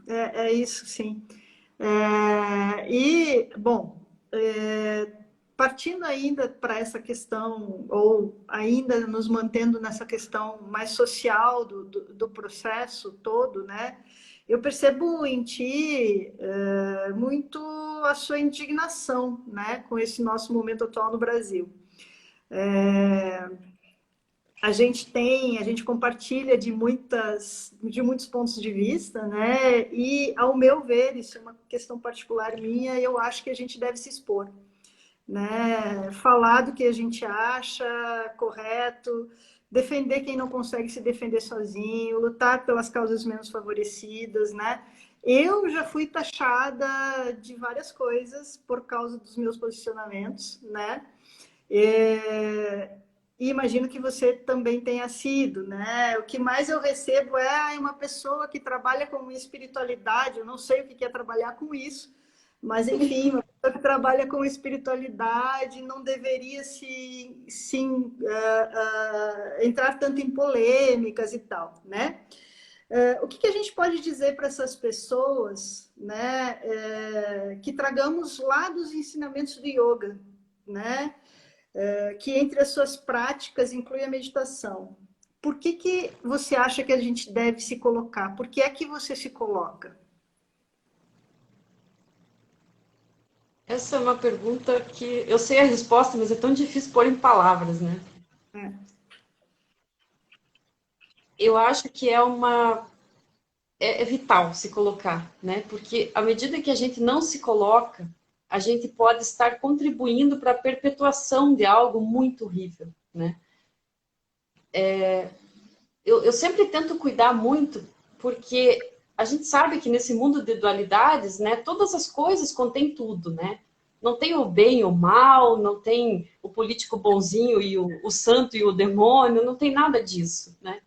É isso, sim. Bom, partindo ainda para essa questão, ou ainda nos mantendo nessa questão mais social do processo todo, né? Eu percebo em ti muito a sua indignação, né, com esse nosso momento atual no Brasil. A gente compartilha de muitos pontos de vista, né? E, ao meu ver, isso é uma questão particular minha, eu acho que a gente deve se expor, né? Falar do que a gente acha correto, defender quem não consegue se defender sozinho, lutar pelas causas menos favorecidas, né? Eu já fui taxada de várias coisas por causa dos meus posicionamentos, né? E imagino que você também tenha sido, né? O que mais eu recebo é uma pessoa que trabalha com espiritualidade, eu não sei o que é trabalhar com isso, mas enfim, uma pessoa que trabalha com espiritualidade não deveria entrar tanto em polêmicas e tal, né? O que a gente pode dizer para essas pessoas, né? Que tragamos lá dos ensinamentos do yoga, né? Que entre as suas práticas inclui a meditação. Por que você acha que a gente deve se colocar? Por que é que você se coloca? Essa é uma pergunta que eu sei a resposta, mas é tão difícil pôr em palavras, né? Eu acho que é vital se colocar, né? Porque à medida que a gente não se coloca, a gente pode estar contribuindo para a perpetuação de algo muito horrível, né? Eu sempre tento cuidar muito, porque a gente sabe que nesse mundo de dualidades, né, todas as coisas contêm tudo, né? Não tem o bem e o mal, não tem o político bonzinho e o santo e o demônio, não tem nada disso, né?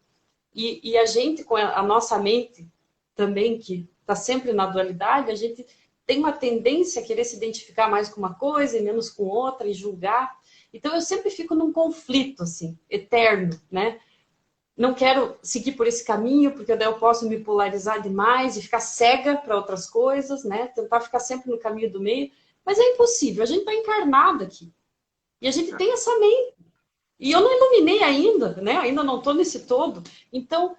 E a gente, com a nossa mente também, que está sempre na dualidade, a gente tem uma tendência a querer se identificar mais com uma coisa e menos com outra, e julgar. Então, eu sempre fico num conflito, assim, eterno, né? Não quero seguir por esse caminho, porque daí eu posso me polarizar demais e ficar cega para outras coisas, né? Tentar ficar sempre no caminho do meio. Mas é impossível, a gente está encarnado aqui. E a gente tem essa mente. E eu não iluminei ainda, né? Ainda não estou nesse todo. Então,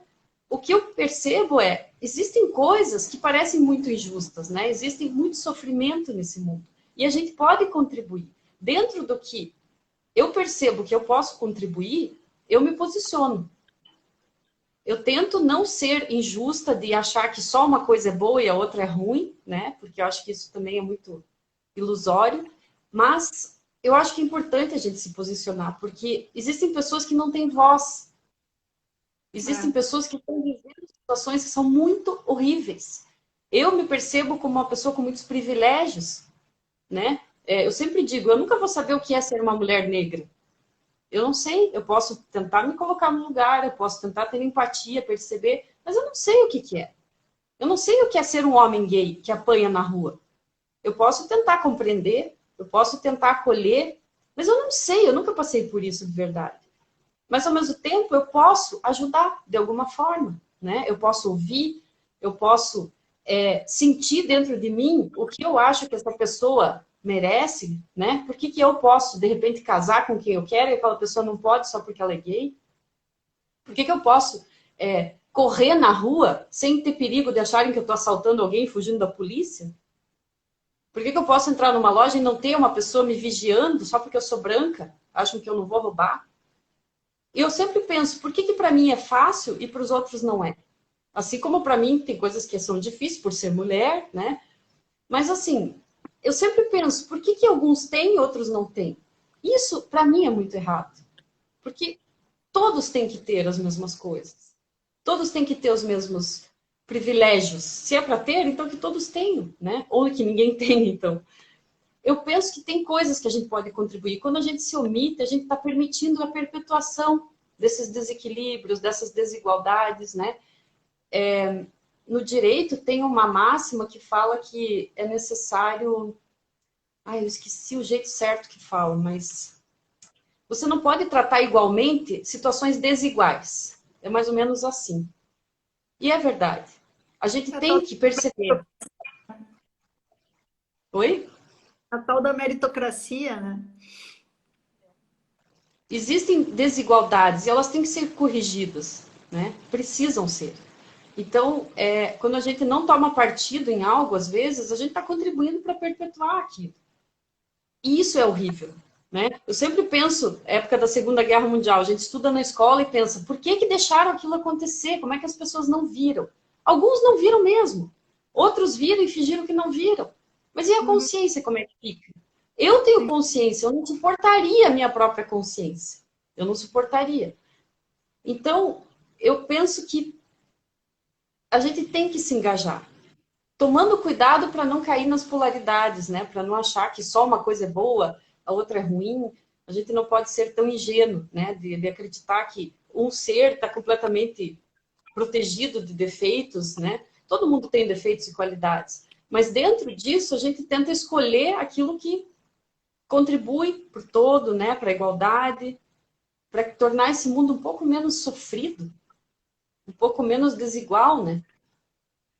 o que eu percebo existem coisas que parecem muito injustas, né? Existe muito sofrimento nesse mundo. E a gente pode contribuir. Dentro do que eu percebo que eu posso contribuir, eu me posiciono. Eu tento não ser injusta de achar que só uma coisa é boa e a outra é ruim, né? Porque eu acho que isso também é muito ilusório. Mas eu acho que é importante a gente se posicionar, porque existem pessoas que não têm voz. Existem pessoas que estão vivendo situações que são muito horríveis. Eu me percebo como uma pessoa com muitos privilégios, né? Eu sempre digo, eu nunca vou saber o que é ser uma mulher negra. Eu não sei, eu posso tentar me colocar no lugar, eu posso tentar ter empatia, perceber, mas eu não sei o que que é. Eu não sei o que é ser um homem gay que apanha na rua. Eu posso tentar compreender, eu posso tentar acolher, mas eu não sei, eu nunca passei por isso de verdade. Mas, ao mesmo tempo, eu posso ajudar de alguma forma, né? Eu posso ouvir, eu posso sentir dentro de mim o que eu acho que essa pessoa merece, né? Por que que eu posso, de repente, casar com quem eu quero e aquela pessoa não pode só porque ela é gay? Por que que eu posso correr na rua sem ter perigo de acharem que eu estou assaltando alguém, fugindo da polícia? Por que que eu posso entrar numa loja e não ter uma pessoa me vigiando só porque eu sou branca? Acham que eu não vou roubar? E eu sempre penso, por que que para mim é fácil e para os outros não é? Assim como para mim tem coisas que são difíceis por ser mulher, né? Mas assim, eu sempre penso, por que que alguns têm e outros não têm? Isso, para mim, é muito errado. Porque todos têm que ter as mesmas coisas. Todos têm que ter os mesmos privilégios. Se é para ter, então que todos tenham, né? Ou que ninguém tenha, então. Eu penso que tem coisas que a gente pode contribuir. Quando a gente se omite, a gente está permitindo a perpetuação desses desequilíbrios, dessas desigualdades, né? No direito tem uma máxima que fala que é necessário... eu esqueci o jeito certo que fala, mas... Você não pode tratar igualmente situações desiguais. É mais ou menos assim. E é verdade. A gente tem que perceber. Oi? A tal da meritocracia, né? Existem desigualdades e elas têm que ser corrigidas, né? Precisam ser. Então, quando a gente não toma partido em algo, às vezes, a gente está contribuindo para perpetuar aquilo. E isso é horrível, né? Eu sempre penso, época da Segunda Guerra Mundial, a gente estuda na escola e pensa, por que que deixaram aquilo acontecer? Como é que as pessoas não viram? Alguns não viram mesmo. Outros viram e fingiram que não viram. Mas e a consciência, como é que fica? Eu tenho consciência, eu não suportaria a minha própria consciência. Eu não suportaria. Então, eu penso que a gente tem que se engajar. Tomando cuidado para não cair nas polaridades, né? Para não achar que só uma coisa é boa, a outra é ruim. A gente não pode ser tão ingênuo, né? De acreditar que um ser está completamente protegido de defeitos, né? Todo mundo tem defeitos e qualidades. Mas dentro disso, a gente tenta escolher aquilo que contribui por todo, né? Para a igualdade, para tornar esse mundo um pouco menos sofrido, um pouco menos desigual, né?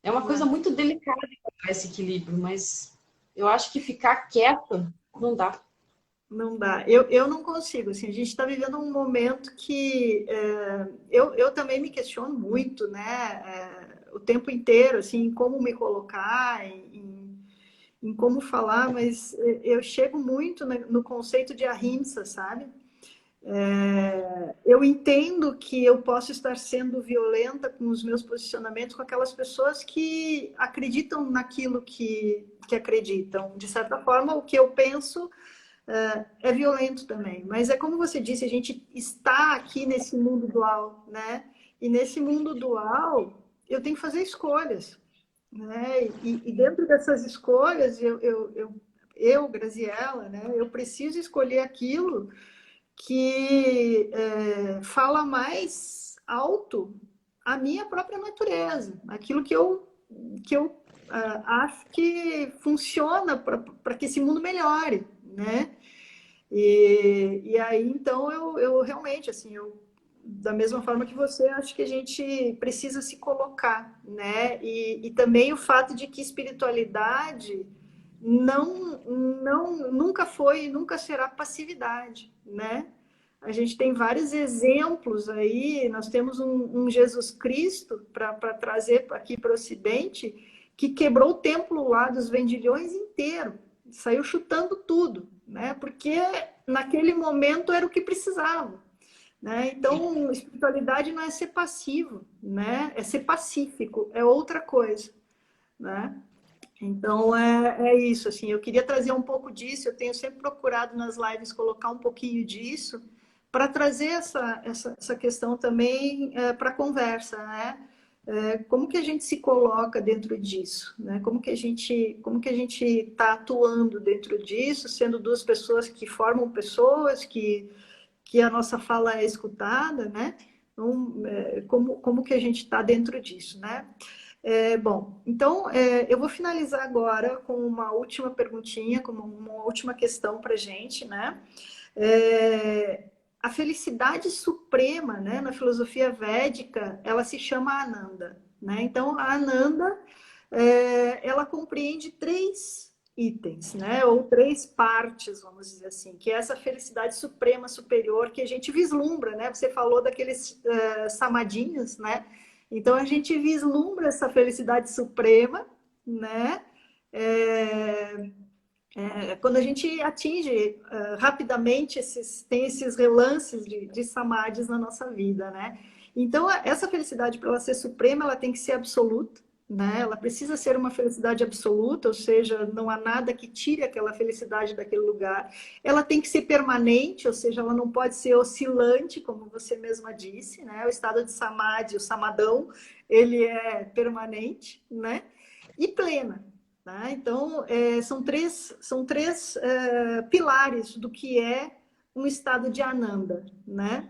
É uma coisa muito delicada encontrar esse equilíbrio, mas eu acho que ficar quieto não dá. Não dá. Eu não consigo. Assim, a gente está vivendo um momento que eu também me questiono muito, né? O tempo inteiro, assim, em como me colocar, em como falar, mas eu chego muito no conceito de ahimsa, sabe? Eu entendo que eu posso estar sendo violenta com os meus posicionamentos com aquelas pessoas que acreditam naquilo que acreditam. De certa forma, o que eu penso é violento também. Mas é como você disse, a gente está aqui nesse mundo dual, né? E nesse mundo dual, eu tenho que fazer escolhas, né? E dentro dessas escolhas, Graziela, né? Eu preciso escolher aquilo que fala mais alto a minha própria natureza, aquilo que eu acho que funciona para que esse mundo melhore, né? E aí, então, eu realmente, assim, da mesma forma que você, acho que a gente precisa se colocar, né? E também o fato de que espiritualidade nunca foi e nunca será passividade, né? A gente tem vários exemplos aí, nós temos um Jesus Cristo para trazer aqui para o Ocidente, que quebrou o templo lá dos vendilhões inteiro, saiu chutando tudo, né? Porque naquele momento era o que precisava, né? Então, espiritualidade não é ser passivo, né? É ser pacífico, é outra coisa, né? Então, é isso, assim, eu queria trazer um pouco disso, eu tenho sempre procurado nas lives colocar um pouquinho disso, para trazer essa questão também para a conversa, né? Como que a gente se coloca dentro disso, né? Como que a gente está atuando dentro disso, sendo duas pessoas que formam pessoas, que a nossa fala é escutada, né? Então, como que a gente está dentro disso, né? Bom, então eu vou finalizar agora com uma última perguntinha, com uma última questão para a gente, né? É, a felicidade suprema, né, na filosofia védica, ela se chama Ananda, né? Então, a Ananda, ela compreende três itens, né? Ou três partes, vamos dizer assim, que é essa felicidade suprema superior que a gente vislumbra, né? Você falou daqueles samadhinhas, né? Então a gente vislumbra essa felicidade suprema, né? Quando a gente atinge rapidamente tem esses relances de samadhis na nossa vida, né? Então essa felicidade para ela ser suprema, ela tem que ser absoluta, né? Ela precisa ser uma felicidade absoluta, ou seja, não há nada que tire aquela felicidade daquele lugar. Ela tem que ser permanente, ou seja, ela não pode ser oscilante, como você mesma disse, né? O estado de samadhi, o samadão, ele é permanente, né? E plena. Tá? Então, são três pilares do que é um estado de Ananda, né?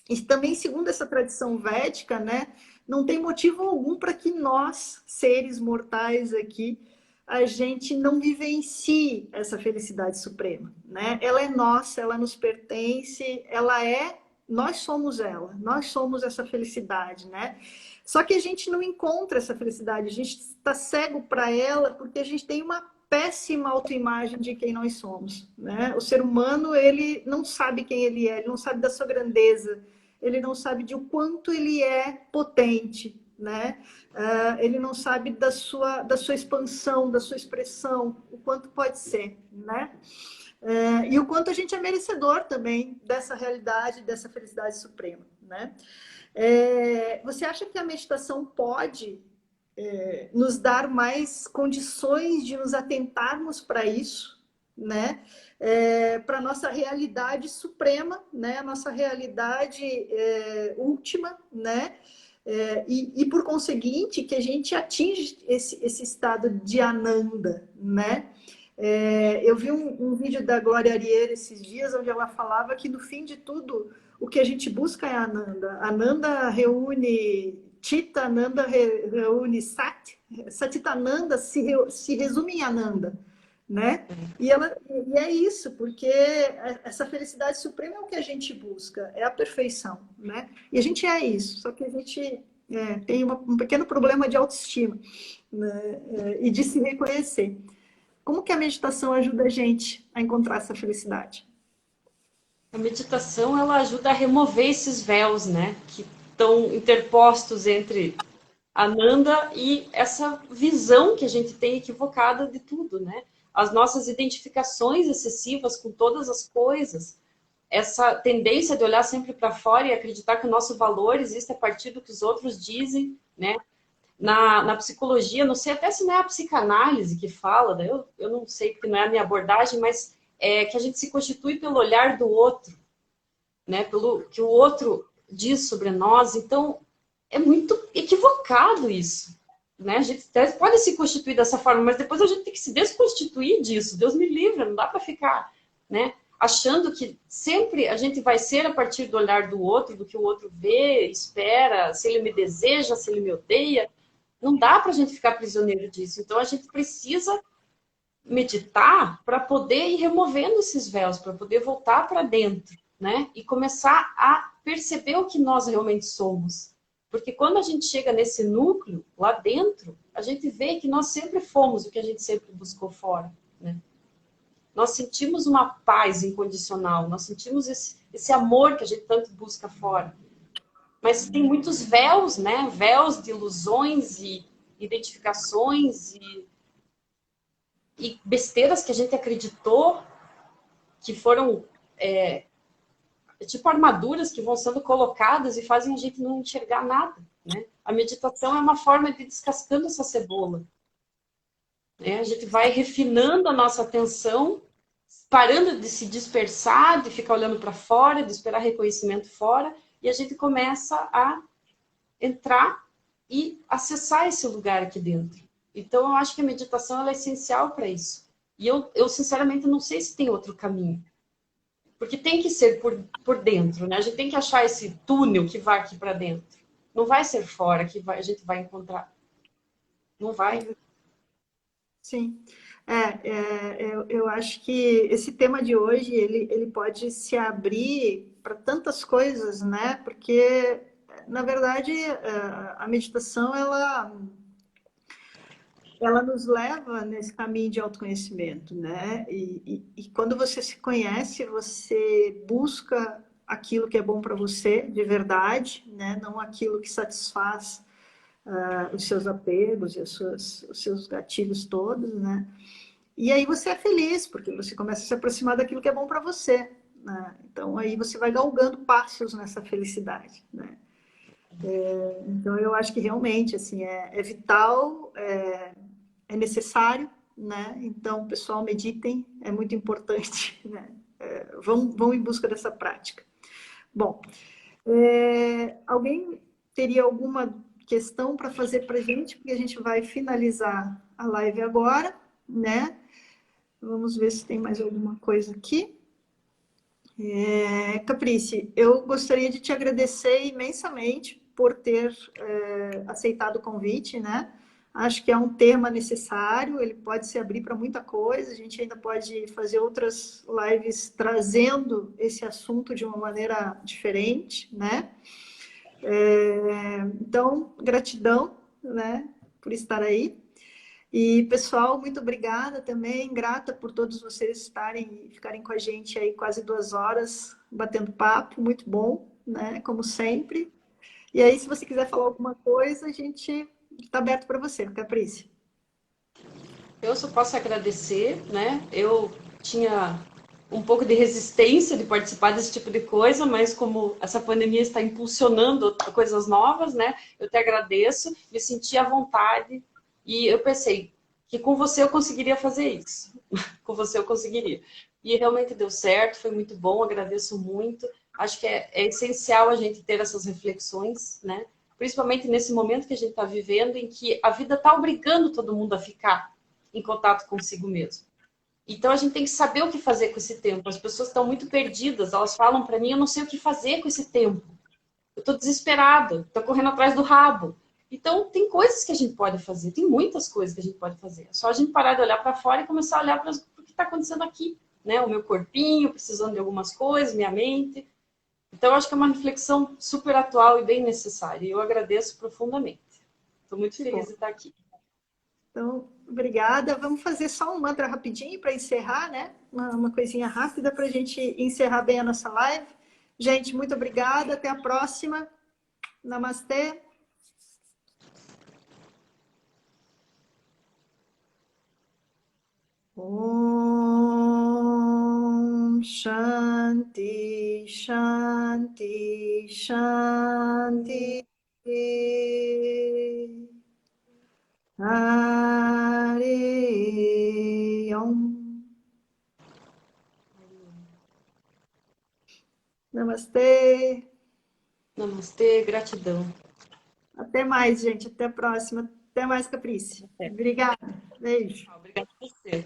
E também, segundo essa tradição védica, né, não tem motivo algum para que nós, seres mortais aqui, a gente não vivencie essa felicidade suprema, né? Ela é nossa, ela nos pertence, nós somos ela, nós somos essa felicidade, né? Só que a gente não encontra essa felicidade, a gente está cego para ela porque a gente tem uma péssima autoimagem de quem nós somos, né? O ser humano, ele não sabe quem ele é, ele não sabe da sua grandeza, ele não sabe de o quanto ele é potente, né? Ele não sabe da sua expansão, da sua expressão, o quanto pode ser, né? E o quanto a gente é merecedor também dessa realidade, dessa felicidade suprema, né? Você acha que a meditação pode nos dar mais condições de nos atentarmos para isso, né? Para a nossa realidade suprema, né? A nossa realidade última, né? E por conseguinte, que a gente atinge esse estado de Ananda, né? Eu vi um vídeo da Glória Ariere esses dias, onde ela falava que no fim de tudo, o que a gente busca é Ananda. Ananda reúne Chita, Ananda reúne Sat. Satitananda se resume em Ananda, né? E é isso, porque essa felicidade suprema é o que a gente busca, é a perfeição, né? E a gente é isso, só que a gente tem um pequeno problema de autoestima, né? E de se reconhecer. Como que a meditação ajuda a gente a encontrar essa felicidade? A meditação, ela ajuda a remover esses véus, né? Que estão interpostos entre Ananda e essa visão que a gente tem equivocada de tudo, né? As nossas identificações excessivas com todas as coisas, essa tendência de olhar sempre para fora e acreditar que o nosso valor existe a partir do que os outros dizem, né? Na psicologia, não sei até se não é a psicanálise que fala, né? Eu não sei porque não é a minha abordagem, mas é que a gente se constitui pelo olhar do outro, né? Pelo que o outro diz sobre nós. Então, é muito equivocado isso, né? A gente pode se constituir dessa forma, mas depois a gente tem que se desconstituir disso. Deus me livre, não dá para ficar, né? Achando que sempre a gente vai ser a partir do olhar do outro, do que o outro vê, espera, se ele me deseja, se ele me odeia. Não dá para a gente ficar prisioneiro disso. Então, a gente precisa meditar para poder ir removendo esses véus, para poder voltar para dentro, né? E começar a perceber o que nós realmente somos. Porque quando a gente chega nesse núcleo, lá dentro, a gente vê que nós sempre fomos o que a gente sempre buscou fora, né? Nós sentimos uma paz incondicional, nós sentimos esse amor que a gente tanto busca fora. Mas tem muitos véus, né? Véus de ilusões e identificações e e besteiras que a gente acreditou que foram tipo armaduras que vão sendo colocadas e fazem a gente não enxergar nada, né? A meditação é uma forma de ir descascando essa cebola, né? A gente vai refinando a nossa atenção, parando de se dispersar, de ficar olhando para fora, de esperar reconhecimento fora, e a gente começa a entrar e acessar esse lugar aqui dentro. Então, eu acho que a meditação ela é essencial para isso. E eu, sinceramente, não sei se tem outro caminho. Porque tem que ser por dentro, né? A gente tem que achar esse túnel que vai aqui para dentro. Não vai ser fora que a gente vai encontrar. Não vai. Sim. Eu acho que esse tema de hoje, ele pode se abrir para tantas coisas, né? Porque, na verdade, a meditação, ela nos leva nesse caminho de autoconhecimento, né? E quando você se conhece, você busca aquilo que é bom para você, de verdade, né? Não aquilo que satisfaz os seus apegos e os seus gatilhos todos, né? E aí você é feliz, porque você começa a se aproximar daquilo que é bom para você, né? Então aí você vai galgando passos nessa felicidade, né? Então eu acho que realmente assim é vital, é necessário, né? Então, pessoal, meditem, é muito importante, né? Vão em busca dessa prática. Bom, alguém teria alguma questão para fazer para a gente? Porque a gente vai finalizar a live agora, né? Vamos ver se tem mais alguma coisa aqui. Caprice, eu gostaria de te agradecer imensamente por ter aceitado o convite, né? Acho que é um tema necessário, ele pode se abrir para muita coisa, a gente ainda pode fazer outras lives trazendo esse assunto de uma maneira diferente, né? Então, gratidão, né, por estar aí. E, pessoal, muito obrigada também, grata por todos vocês ficarem com a gente aí quase 2 horas, batendo papo, muito bom, né, como sempre. E aí, se você quiser falar alguma coisa, a gente está aberto para você, Caprice. Eu só posso agradecer, né? Eu tinha um pouco de resistência de participar desse tipo de coisa, mas como essa pandemia está impulsionando coisas novas, né? Eu te agradeço, me senti à vontade e eu pensei que com você eu conseguiria fazer isso. Com você eu conseguiria. E realmente deu certo, foi muito bom, agradeço muito. Acho que é essencial a gente ter essas reflexões, né? Principalmente nesse momento que a gente está vivendo, em que a vida está obrigando todo mundo a ficar em contato consigo mesmo. Então a gente tem que saber o que fazer com esse tempo. As pessoas estão muito perdidas, elas falam para mim, eu não sei o que fazer com esse tempo. Eu estou desesperado, estou correndo atrás do rabo. Então tem coisas que a gente pode fazer, tem muitas coisas que a gente pode fazer. É só a gente parar de olhar para fora e começar a olhar para o que está acontecendo aqui, né? O meu corpinho precisando de algumas coisas, minha mente. Então eu acho que é uma reflexão super atual e bem necessária. E eu agradeço profundamente. Estou muito feliz de estar aqui. Então, obrigada. Vamos fazer só um mantra rapidinho para encerrar, né? Uma coisinha rápida para a gente encerrar bem a nossa live. Gente, muito obrigada. Até a próxima. Namastê. Om Shanti, Shanti, Shanti. Hare Om. Namastê. Namastê, gratidão. Até mais, gente. Até a próxima. Até mais, Caprice. É. Obrigada. Beijo. Obrigada por você.